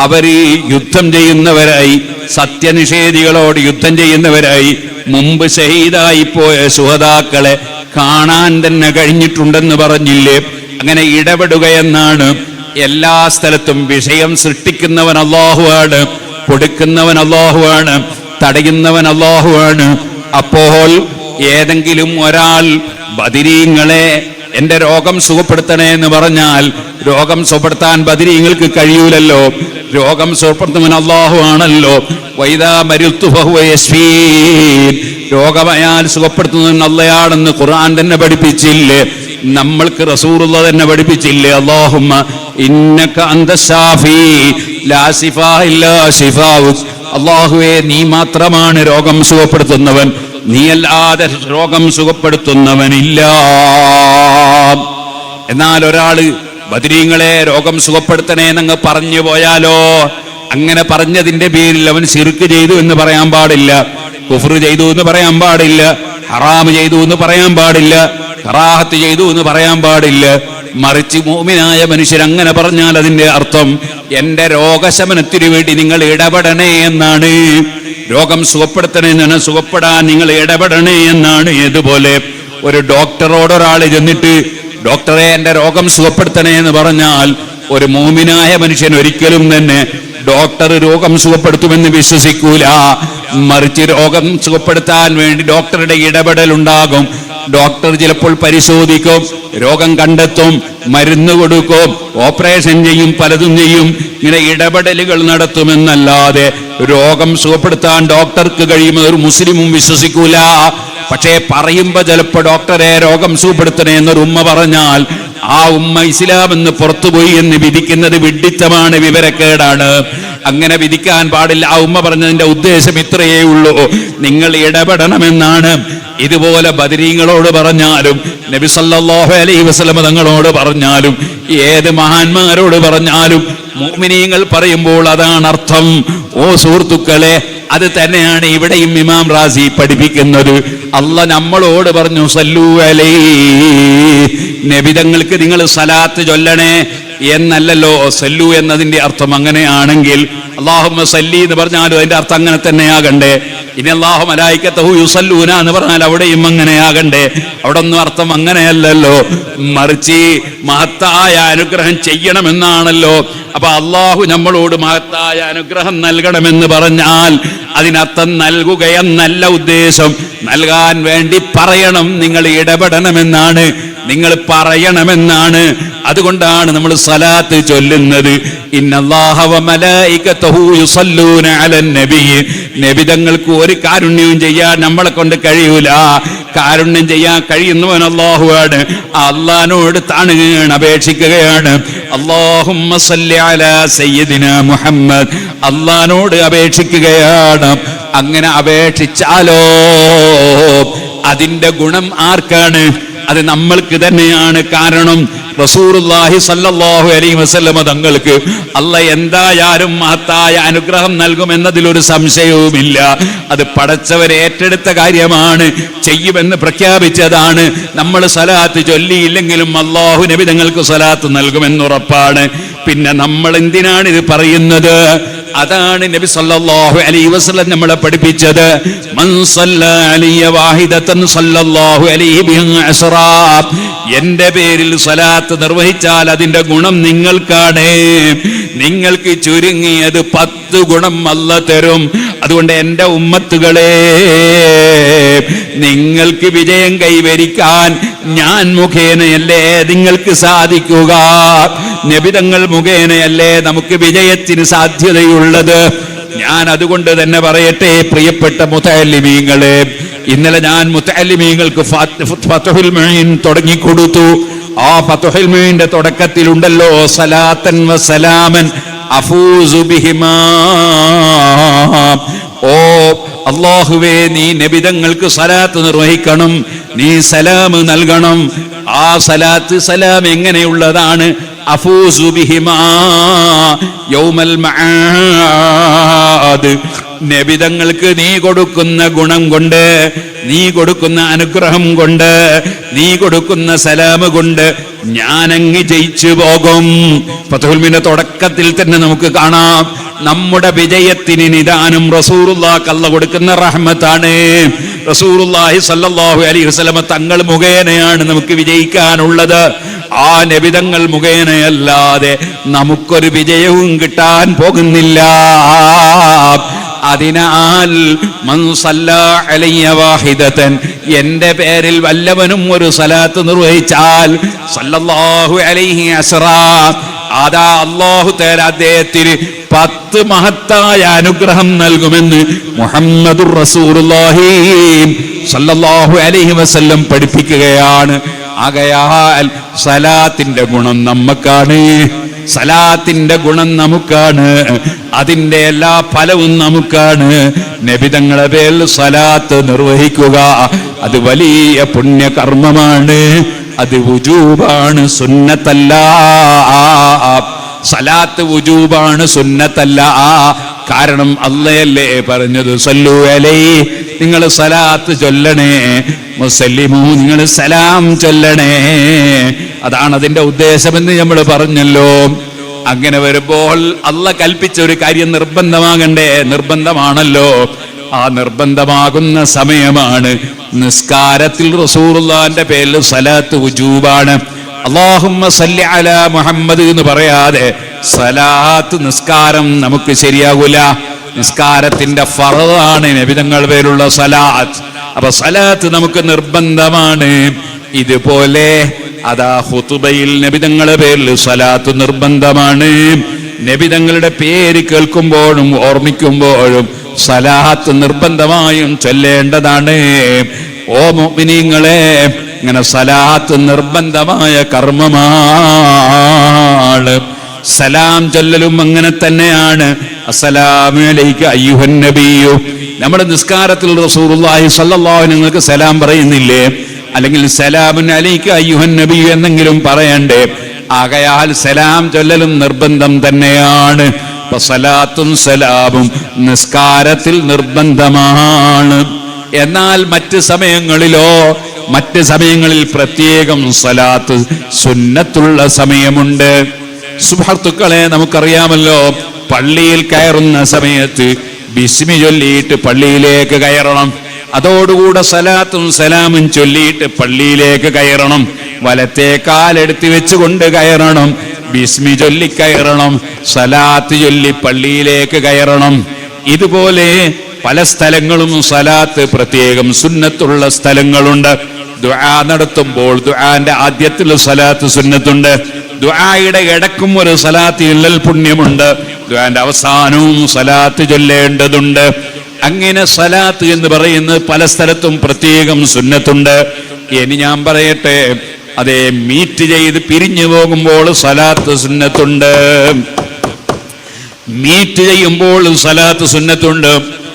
അവര് യുദ്ധം ചെയ്യുന്നവരായി, സത്യനിഷേധികളോട് യുദ്ധം ചെയ്യുന്നവരായി. മുമ്പ് ഷഹീദായി പോയ സുഹദാക്കളെ കാണാൻ തന്നെ കഴിഞ്ഞിട്ടുണ്ടെന്ന് പറഞ്ഞില്ലേ? അങ്ങനെ ഇടപെടുകയെന്നാണ്. എല്ലാ സ്ഥലത്തും വിഷയം സൃഷ്ടിക്കുന്നവൻ അല്ലാഹുവാണ്, കൊടുക്കുന്നവൻ അല്ലാഹുവാണ്, തടയുന്നവൻ അല്ലാഹുവാണ്. അപ്പോൾ ഏതെങ്കിലും ഒരാൾ ബദരീങ്ങളെ എന്റെ രോഗം സുഖപ്പെടുത്തണേ എന്ന് പറഞ്ഞാൽ രോഗം സുഖപ്പെടുത്താൻ ബദരീങ്ങൾക്ക് കഴിയൂലല്ലോ. രോഗം സുഖപ്പെടുത്തുന്നവൻ അല്ലാഹു ആണല്ലോ. വൈദാ മരിത്തു ഫഹുവ യശ്ഫീൻ, രോഗമായാൽ സുഖപ്പെടുത്തുന്നവൻ അല്ലാഹുവാണെന്ന് ഖുർആൻ തന്നെ പഠിപ്പിച്ചില്ലേ? നമ്മൾക്ക് റസൂലുള്ളാഹി തന്നെ പഠിപ്പിച്ചില്ലേ? അല്ലാഹുമ്മ ഇന്നക അന്തശാഫി ലാ ശിഫാ ഇല്ലാ ശിഫാഉക്. അല്ലാഹുവേ, നീ മാത്രമാണ് രോഗം സുഖപ്പെടുത്തുന്നവൻ, നീയല്ലാതെ രോഗം സുഖപ്പെടുത്തുന്നവനില്ല. എന്നാൽ ഒരാള് ബദരീങ്ങളെ രോഗം സുഖപ്പെടുത്തണേ എന്നങ്ങ് പറഞ്ഞു പോയാലോ, അങ്ങനെ പറഞ്ഞതിന്റെ പേരിൽ അവൻ ശിർക്ക് ചെയ്തു എന്ന് പറയാൻ പാടില്ല, കുഫ്ർ ചെയ്തു എന്ന് പറയാൻ പാടില്ല, ഹറാം ചെയ്തു എന്ന് പറയാൻ പാടില്ല, കറാഹത്ത് ചെയ്തു എന്ന് പറയാൻ പാടില്ല. മറിച്ച് മുഅ്മിനായ മനുഷ്യൻ അങ്ങനെ പറഞ്ഞാൽ അതിന്റെ അർത്ഥം എന്റെ രോഗശമനത്തിനു വേണ്ടി നിങ്ങൾ ഇടപെടണേ എന്നാണ്. രോഗം സുഖപ്പെടുത്തണേ എന്നാണ്, സുഖപ്പെടാൻ നിങ്ങൾ ഇടപെടണേ എന്നാണ്. ഏതുപോലെ ഒരു ഡോക്ടറോട് ഒരാൾ ചെന്നിട്ട് ഡോക്ടറെ എന്റെ രോഗം സുഖപ്പെടുത്തണേ എന്ന് പറഞ്ഞാൽ ഒരു മുഅ്മിനായ മനുഷ്യൻ ഒരിക്കലും തന്നെ ഡോക്ടർ രോഗം സുഖപ്പെടുത്തുമെന്ന് വിശ്വസിക്കൂല. മറിച്ച് രോഗം സുഖപ്പെടുത്താൻ വേണ്ടി ഡോക്ടറുടെ ഇടപെടൽ ഉണ്ടാകും. ഡോക്ടർ ചിലപ്പോൾ പരിശോധിക്കും, രോഗം കണ്ടെത്തും, മരുന്ന് കൊടുക്കും, ഓപ്പറേഷൻ ചെയ്യും, പലതും ചെയ്യും. ഇങ്ങനെ ഇടപെടലുകൾ നടത്തുമെന്നല്ലാതെ രോഗം സുഖപ്പെടുത്താൻ ഡോക്ടർക്ക് കഴിയുമെന്ന് ഒരു മുസ്ലിമും വിശ്വസിക്കൂല. പക്ഷേ പറയുമ്പോ ചിലപ്പോ ഡോക്ടറെ രോഗം സുഖപ്പെടുത്തണേ എന്നൊരു ഉമ്മ പറഞ്ഞാൽ ആ ഉമ്മ ഇസ്ലാം എന്ന് പുറത്തുപോയി എന്ന് വിധിക്കുന്നത് വിഡ്ഢിത്തമാണ്, വിവരക്കേടാണ്. അങ്ങനെ വിധിക്കാൻ പാടില്ല. ആ ഉമ്മ പറഞ്ഞതിന്റെ ഉദ്ദേശം ഇത്രയേ ഉള്ളൂ, നിങ്ങൾ ഇടപെടണമെന്നാണ്. ഇതുപോലെ ബദരീങ്ങളോട് പറഞ്ഞാലും നബി സല്ലല്ലാഹു അലൈഹി വസല്ലം തങ്ങളോട് പറഞ്ഞാലും ഏത് മഹാന്മാരോട് പറഞ്ഞാലും മുഅ്മിനീങ്ങൾ പറയുമ്പോൾ അതാണ് അർത്ഥം. ഓ സുഹൃത്തുക്കളെ, അത് തന്നെയാണ് ഇവിടെയും ഇമാം റാസി പഠിപ്പിക്കുന്നത്. അല്ലാഹ് നമ്മളോട് പറഞ്ഞു, സല്ലു അലൈഹി, നബി തങ്ങൾക്ക് നിങ്ങൾ സലാത്ത് ചൊല്ലണേ. എന്നല്ലല്ലോ സല്ലു എന്നതിന്റെ അർത്ഥം. അങ്ങനെയാണെങ്കിൽ അല്ലാഹുമ്മ സല്ലി എന്ന് പറഞ്ഞാലും അതിന്റെ അർത്ഥം അങ്ങനെ തന്നെയാകണ്ടേ. ഇനി അല്ലാഹു മലായികത്തഹു യുസല്ലൂന എന്ന് പറഞ്ഞാൽ അവിടെയും അങ്ങനെയാകണ്ടേ. അവിടെ ഒന്നും അർത്ഥം അങ്ങനെയല്ലല്ലോ, മറിച്ച് മഹത്തായ അനുഗ്രഹം ചെയ്യണമെന്നാണല്ലോ. അപ്പൊ അള്ളാഹു നമ്മളോട് മഹത്തായ അനുഗ്രഹം നൽകണമെന്ന് പറഞ്ഞാൽ അതിനർത്ഥം നൽകുകയെന്നല്ല ഉദ്ദേശം. നൽകാൻ വേണ്ടി പറയണം, നിങ്ങൾ ഇടപെടണമെന്നാണ്, നിങ്ങൾ പറയണമെന്നാണ്. അതുകൊണ്ടാണ് നമ്മൾ സലാത്ത് ചൊല്ലുന്നത്. ഇന്നല്ലാഹ വ മലായികതഹു യുസല്ലൂന അലൻ നബി. നബി തങ്ങൾക്ക് ഒരു കാരുണ്യവും ചെയ്യാൻ നമ്മളെ കൊണ്ട് കഴിയൂല. കാരുണ്യം ചെയ്യാൻ കഴിയുന്നവൻ അല്ലാഹുവാണ്. അല്ലാഹുവോട് താണുകയാണ്, അപേക്ഷിക്കുകയാണ്. അല്ലാഹുമ്മ സല്ലി അലാ സയ്യിദിനാ മുഹമ്മദ്. അല്ലാഹുവോട് അപേക്ഷിക്കുകയാണ്. അങ്ങനെ അപേക്ഷിച്ചാലോ അതിന്റെ ഗുണം ആർക്കാണ്? അത് നമ്മൾക്ക് തന്നെയാണ്. കാരണം റസൂലുള്ളാഹി സ്വല്ലല്ലാഹു അലൈഹി വസല്ലമ തങ്ങൾക്ക് അല്ലാഹ് എന്തായാലും മഹത്തായ അനുഗ്രഹം നൽകുമെന്നതിലൊരു സംശയവുമില്ല. അത് പടച്ചവർ ഏറ്റെടുത്ത കാര്യമാണ്, ചെയ്യുമെന്ന് പ്രഖ്യാപിച്ചതാണ്. നമ്മൾ സലാത്ത് ചൊല്ലിയില്ലെങ്കിലും അല്ലാഹു നബി തങ്ങൾക്ക് സലാത്ത് നൽകുമെന്നുറപ്പാണ്. പിന്നെ നമ്മൾ എന്തിനാണ് ഇത് പറയുന്നത്? അതാണ് നബി സല്ലല്ലാഹു അലൈഹി വസല്ലം നമ്മളെ പഠിപ്പിച്ചത്. മൻ സല്ലല്ലാ അലൈഹി വാഹിദതൻ സല്ലല്ലാഹു അലൈഹി ബിഹി അസ്റാ. എന്റെ പേരിൽ സലാത്ത് നിർവഹിച്ചാൽ അതിന്റെ ഗുണം നിങ്ങൾക്കാണ്. നിങ്ങൾക്ക് ചുരുങ്ങിയത് 10 ഗുണം അല്ലാഹ് തരും. അതുകൊണ്ട് എന്റെ ഉമ്മത്തുകളെ, നിങ്ങൾക്ക് വിജയം കൈവരിക്കാൻ ഞാൻ മുഖേനയല്ലേ നിങ്ങൾക്ക് സാധിക്കുക? നബിതങ്ങൾ മുഖേനയല്ലേ നമുക്ക് വിജയത്തിന് സാധ്യതയുള്ളത്? ഞാൻ അതുകൊണ്ട് തന്നെ പറയട്ടെ, പ്രിയപ്പെട്ട മുതഅല്ലിമീങ്ങളെ, ഇന്നലെ ഞാൻ മുതഅല്ലിമീങ്ങൾക്ക് ഫത്ഹുൽ മുഈൻ തുടങ്ങിക്കൊടുത്തു. ആ ഫത്ഹുൽ മുഈന്റെ തുടക്കത്തിലുണ്ടല്ലോ സലാത്തൻ വ സലാമൻ അഫൂസു ബിഹിമാ. ഓ അല്ലാഹുവേ, നീ നബിതങ്ങൾക്ക് സലാത്ത് നിർവഹിക്കണം, നീ സലാം നൽകണം. ആ സലാത്ത് സലാം എങ്ങനെയുള്ളതാണ്? അഫൂസു ബിഹിമാ യൗമൽ മആദ്. നബിതങ്ങൾക്ക് നീ കൊടുക്കുന്ന ഗുണം കൊണ്ട്, നീ കൊടുക്കുന്ന അനുഗ്രഹം കൊണ്ട്, നീ കൊടുക്കുന്ന സലാം കൊണ്ട് ഞാനങ്ങ് ജയിച്ചു പോകും. ഫത്ഹുൽ മുഈന്റെ തുടക്കത്തിൽ തന്നെ നമുക്ക് കാണാം, നമ്മുടെ വിജയത്തിന് നിദാനം റസൂലുള്ളാഹിക്ക് അല്ലാഹു കൊടുക്കുന്ന റഹ്മത്താണ്. റസൂലുള്ളാഹി സ്വല്ലല്ലാഹു അലൈഹി വസല്ലം തങ്ങൾ മുഖേനയാണ് നമുക്ക് വിജയിക്കാനുള്ളത്. ആ നബിതങ്ങൾ മുഖേനയല്ലാതെ നമുക്കൊരു വിജയവും കിട്ടാൻ പോകുന്നില്ല. അതിനാൽ മൻ സല്ലാ അലയ്യ വാഹിദതൻ, എന്റെ പേരിൽ വല്ലവനും ഒരു സലാത്ത് നിർവഹിച്ചാൽ സല്ലല്ലാഹു അലൈഹി അസ്റാ, അതാ അല്ലാഹു തആല അദ്ദേഹത്തിന് 10 മഹത്തായ അനുഗ്രഹം നൽകുമെന്ന് മുഹമ്മദുർ റസൂലുള്ളാഹി സല്ലല്ലാഹു അലൈഹി വസല്ലം പഠിപ്പിക്കുകയാണ്. ആകയാൽ സലാത്തിന്റെ ഗുണം നമുക്കാണ്, സലാത്തിന്റെ ഗുണം നമുക്കാണ്, അതിന്റെ എല്ലാ ഫലവും നമുക്കാണ്. നബിതങ്ങളുടെ പേരിൽ സലാത്ത് നിർവഹിക്കുക അത് വലിയ പുണ്യകർമ്മമാണ്. അത് വുജൂബാണ്, സുന്നത്തല്ല. സലാത്ത് വുജൂബാണ്, സുന്നത്തല്ല. കാരണം അല്ലാഹല്ലേ പറഞ്ഞത്, സല്ലു അലൈഹി, നിങ്ങൾ സലാത്ത് ചൊല്ലണേ, മുസല്ലിമു, നിങ്ങൾ സലാം ചൊല്ലണേ. അതാണ് അതിന്റെ ഉദ്ദേശമെന്ന് നമ്മൾ പറഞ്ഞല്ലോ. അങ്ങനെ വരുമ്പോൾ അല്ലാഹ് കൽപ്പിച്ച ഒരു കാര്യം നിർബന്ധമാകണ്ടേ? നിർബന്ധമാണല്ലോ. ആ നിർബന്ധമാകുന്ന സമയമാണ് നിസ്കാരത്തിൽ റസൂലുള്ളാഹിന്റെ പേരിൽ സലാത്ത് വുജൂബാണ്. അല്ലാഹുമ്മ സല്ലി അലാ മുഹമ്മദ് എന്ന് പറയാതെ സലാത്ത് നിസ്കാരം നമുക്ക് ശരിയാകൂല. നിസ്കാരത്തിന്റെ ഫർളാണ് നബിതങ്ങളുടെ പേരുള്ള സലാത്ത്. അപ്പൊ സലാത്ത് നമുക്ക് നിർബന്ധമാണ്. ഇതുപോലെ അതാ ഖുതുബയിൽ നബിതങ്ങളുടെ പേരിൽ സലാത്ത് നിർബന്ധമാണ്. നബിതങ്ങളുടെ പേര് കേൾക്കുമ്പോഴും ഓർമ്മിക്കുമ്പോഴും സലാത്ത് നിർബന്ധമായും ചൊല്ലേണ്ടതാണ്. ഓ മുഅ്മിനീങ്ങളെ, ഇങ്ങനെ സലാത്ത് നിർബന്ധമായ കർമ്മമാണ്. സലാം ചൊല്ലലും അങ്ങനെ തന്നെയാണ്. അസ്സലാമു അലൈക അയ്യുഹൻ നബിയു. നമ്മുടെ നിസ്കാരത്തിൽ റസൂലുള്ളാഹി സ്വല്ലല്ലാഹു അലൈഹി നിങ്ങൾക്ക് സലാം പറയുന്നില്ലേ? അല്ലെങ്കിൽ സലാമുൻ അലൈക അയ്യുഹൻ നബിയു എന്നെങ്കിലും പറയണ്ടേ? ആകയാൽ സലാം ചൊല്ലലും നിർബന്ധം തന്നെയാണ്. സലാത്തും സലാമും നിസ്കാരത്തിൽ നിർബന്ധമാണ്. എന്നാൽ മറ്റ് സമയങ്ങളിലോ, മറ്റ് സമയങ്ങളിൽ പ്രത്യേകം സലാത്ത് സുന്നത്തുള്ള സമയമുണ്ട്. സുഹൃത്തുക്കളെ, നമുക്കറിയാമല്ലോ, പള്ളിയിൽ കയറുന്ന സമയത്ത് ബിസ്മി ചൊല്ലിയിട്ട് പള്ളിയിലേക്ക് കയറണം. അതോടുകൂടെ സലാത്തും സലാമും ചൊല്ലിയിട്ട് പള്ളിയിലേക്ക് കയറണം. വലത്തെ കാലെടുത്ത് വെച്ചുകൊണ്ട് കയറണം. ബിസ്മി ചൊല്ലി കയറണം. സലാത്ത് ചൊല്ലി പള്ളിയിലേക്ക് കയറണം. ഇതുപോലെ പല സ്ഥലങ്ങളും സലാത്ത് പ്രത്യേകം സുന്നത്തുള്ള സ്ഥലങ്ങളുണ്ട്. ദുആ നടത്തുമ്പോൾ ദുആന്റെ ആദ്യത്തിൽ സലാത്ത് സുന്നത്തുണ്ട്. ദുആയുടെ ഇടക്കും ഒരു സലാത്ത് ഇല്ലൽ പുണ്യമുണ്ട്. ദുആന്റെ അവസാനവും സലാത്ത് ചൊല്ലേണ്ടതുണ്ട്. അങ്ങനെ സലാത്ത് എന്ന് പറയുന്നത് പല സ്ഥലത്തും പ്രത്യേകം സുന്നത്തുണ്ട്. ഇനി ഞാൻ പറയട്ടെ, അതേ മീറ്റ് ചെയ്ത് പിരിഞ്ഞു പോകുമ്പോൾ സലാത്ത് സുന്നത്തുണ്ട്. മീറ്റ് ചെയ്യുമ്പോൾ സലാത്ത് സുന്നത്തുണ്ട്.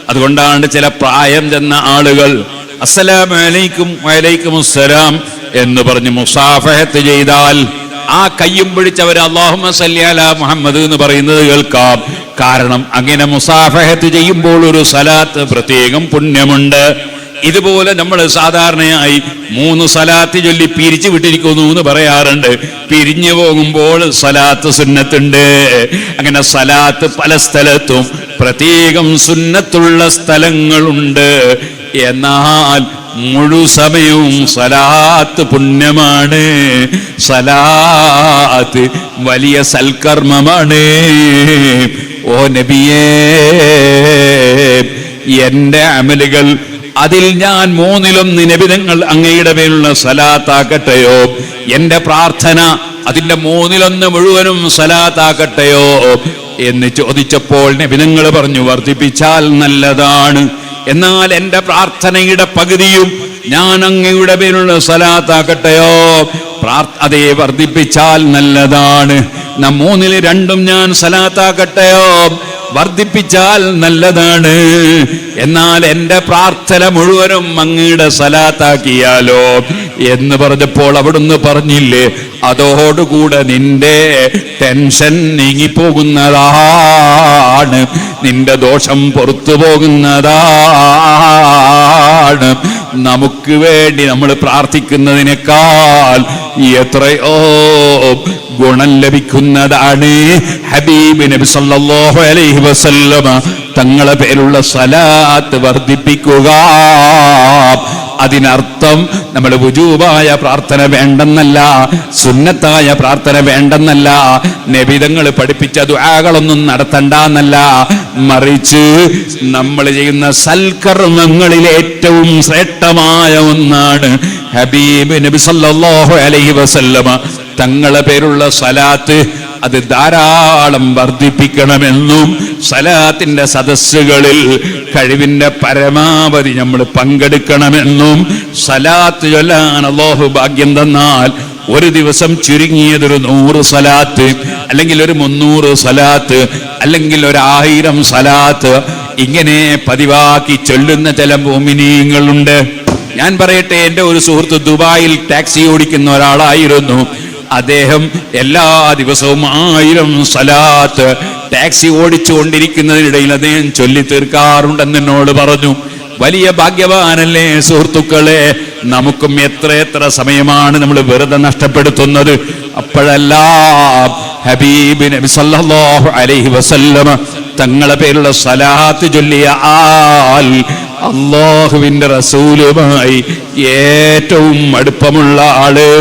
അതുകൊണ്ടാണ് ചില പ്രായം ചെന്ന ആളുകൾ അസ്സലാമു അലൈക്കും വഅലൈക്കും അസ്സലാം എന്ന് പറഞ്ഞ് മുസാഫഹത്ത് ചെയ്താൽ ആ കയ്യും പിടിച്ചവർ അല്ലാഹുമ്മ സല്ലി അലാ മുഹമ്മദ് എന്ന് പറയുന്നത് കേൾക്കാം. കാരണം അങ്ങനെ മുസാഫഹത്ത് ചെയ്യുമ്പോൾ ഒരു സലാത്ത് പ്രത്യേകം പുണ്യമുണ്ട്. ഇതുപോലെ നമ്മൾ സാധാരണയായി 3 സലാത്ത് ചൊല്ലി പിരിച്ചു വിട്ടിരിക്കുന്നു എന്ന് പറയാറുണ്ട്. പിരിഞ്ഞു പോകുമ്പോൾ സലാത്ത് സുന്നത്തുണ്ട്. അങ്ങനെ സലാത്ത് പല സ്ഥലത്തും പ്രത്യേകം സുന്നത്തുള്ള സ്ഥലങ്ങളുണ്ട്. എന്നാൽ മുഴുസമയവും സലാത്ത് പുണ്യമാണ്. സലാത്ത് വലിയ സൽക്കർമ്മമാണ്. ഓ നബിയേ, എന്റെ അമലുകൾ അതിൽ ഞാൻ 3-1 നബിതങ്ങൾ അങ്ങയുടെ മേലുള്ള സലാത്താക്കട്ടെയോ, എന്റെ പ്രാർത്ഥന അതിന്റെ 3-1 മുഴുവനും സലാത്താക്കട്ടെയോ എന്ന് ചോദിച്ചപ്പോൾ നബിതങ്ങൾ പറഞ്ഞു, വർദ്ധിപ്പിച്ചാൽ നല്ലതാണ്. എന്നാൽ എന്റെ പ്രാർത്ഥനയുടെ പകുതിയും ഞാൻ അങ്ങയുടെ പേരുള്ള സലാത്താക്കട്ടെയോ, അതേ വർദ്ധിപ്പിച്ചാൽ നല്ലതാണ്. 3-2 ഞാൻ സലാത്താക്കട്ടെയോ, വർദ്ധിപ്പിച്ചാൽ നല്ലതാണ്. എന്നാൽ എന്റെ പ്രാർത്ഥന മുഴുവനും അങ്ങയുടെ സലാത്താക്കിയാലോ എന്ന് പറഞ്ഞപ്പോൾ അവിടുന്ന് പറഞ്ഞില്ലേ, അതോടുകൂടെ നിന്റെ ടെൻഷൻ നീങ്ങിപ്പോകുന്നതാണ്, നിന്റെ ദോഷം പുറത്തു പോകുന്നതാണ്. നമുക്ക് വേണ്ടി നമ്മൾ പ്രാർത്ഥിക്കുന്നതിനേക്കാൾ എത്രയോ ഗുണം ലഭിക്കുന്നതാണ്. ഹബീബ് നബി സല്ലല്ലാഹു അലൈഹി വസല്ലമ തങ്ങളെ പേരുള്ള സലാത്ത് വർദ്ധിപ്പിക്കുക. അതിനർത്ഥം നമ്മൾ വുജൂബായ പ്രാർത്ഥന വേണ്ടെന്നല്ല, സുന്നത്തായ പ്രാർത്ഥന വേണ്ടെന്നല്ല, നബിതങ്ങൾ പഠിപ്പിച്ച ദുആകളൊന്നും നടത്തണ്ടെന്നല്ല. മറിച്ച് നമ്മൾ ചെയ്യുന്ന സൽക്കർമ്മങ്ങളിൽ ഏറ്റവും ശ്രേഷ്ഠമായ ഒന്നാണ് ഹബീബ് നബി സല്ലല്ലാഹു അലൈഹി വസല്ലമ തങ്ങളെ പേരുള്ള സലാത്ത്. അത് ധാരാളം വർദ്ധിപ്പിക്കണമെന്നും സലാത്തിന്റെ സദസ്സുകളിൽ കഴിവിന്റെ പരമാവധി നമ്മൾ പങ്കെടുക്കണമെന്നും, സലാത്ത് ചൊല്ലാൻ അല്ലാഹു ഭാഗ്യം തന്നാൽ ഒരു ദിവസം ചുരുങ്ങിയതൊരു 100 സലാത്ത്, അല്ലെങ്കിൽ ഒരു 300 സലാത്ത്, അല്ലെങ്കിൽ 1000 സലാത്ത് ഇങ്ങനെ പതിവാക്കി ചൊല്ലുന്ന ചില മുഅ്മിനീങ്ങളുണ്ട്. ഞാൻ പറയട്ടെ, എൻ്റെ ഒരു സുഹൃത്ത് ദുബായിൽ ടാക്സി ഓടിക്കുന്ന ഒരാളായിരുന്നു. അദ്ദേഹം എല്ലാ ദിവസവും 1000 സലാത്ത് ടാക്സി ഓടിച്ചുകൊണ്ടിരിക്കുന്നതിനിടയിൽ അദ്ദേഹം ചൊല്ലി തീർക്കാറുണ്ടെന്ന് എന്നോട് പറഞ്ഞു. വലിയ ഭാഗ്യവാനല്ലേ സുഹൃത്തുക്കളെ. നമുക്കും എത്ര സമയമാണ് നമ്മൾ വെറുതെ നഷ്ടപ്പെടുത്തുന്നത്. അപ്പോഴെല്ലാം ഹബീബ് നബി സല്ലല്ലാഹു അലൈഹി വസല്ലമ തങ്ങളെ പേരുള്ള സലാത്ത് ചൊല്ലിയ ആൾ അല്ലാഹുവിന്റെ റസൂലുമായി ഏറ്റവും അടുപ്പമുള്ള ആള്.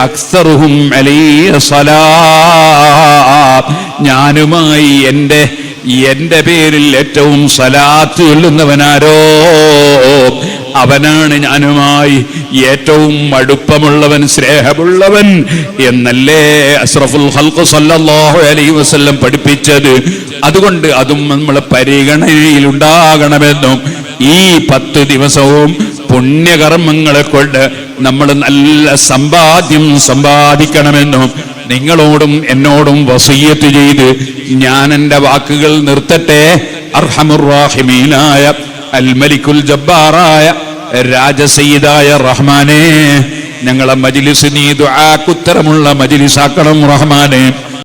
അക്സറുഹും അലൈഹി സലാത്ത്, ഞാനുമായി എന്റെ പേരിൽ ഏറ്റവും സലാത്ത് ചൊല്ലുന്നവനാരോ അവനാണ് ഞാനുമായി ഏറ്റവും അടുപ്പമുള്ളവൻ, സ്നേഹമുള്ളവൻ എന്നല്ലേ അഷ്റഫുൽ ഖൽഖ് സല്ലല്ലാഹു അലൈഹി വസല്ലം പഠിപ്പിച്ചത്. അതുകൊണ്ട് അതും നമ്മൾ പരിഗണനയിൽ ഉണ്ടാകണമെന്നും ഈ 10 ദിവസവും പുണ്യകർമ്മങ്ങളെ കൊണ്ട് നമ്മൾ നല്ല സമ്പാദ്യം സമ്പാദിക്കണമെന്നും നിങ്ങളോടും എന്നോടും വസിയ്യത്ത് ചെയ്ത് ഞാൻ എൻ്റെ വാക്കുകൾ നിർത്തട്ടെ. അർഹമുർ റഹീമീനായ അൽ മലിക്കുൽ ജബ്ബാറായ രാജസയ്യിദായ റഹ്മാനെ, ഞങ്ങളെ മജ്ലിസ് നീ ദുആക്കുത്തരമുള്ള മജ്ലിസാക്കണം റഹ്മാനെ.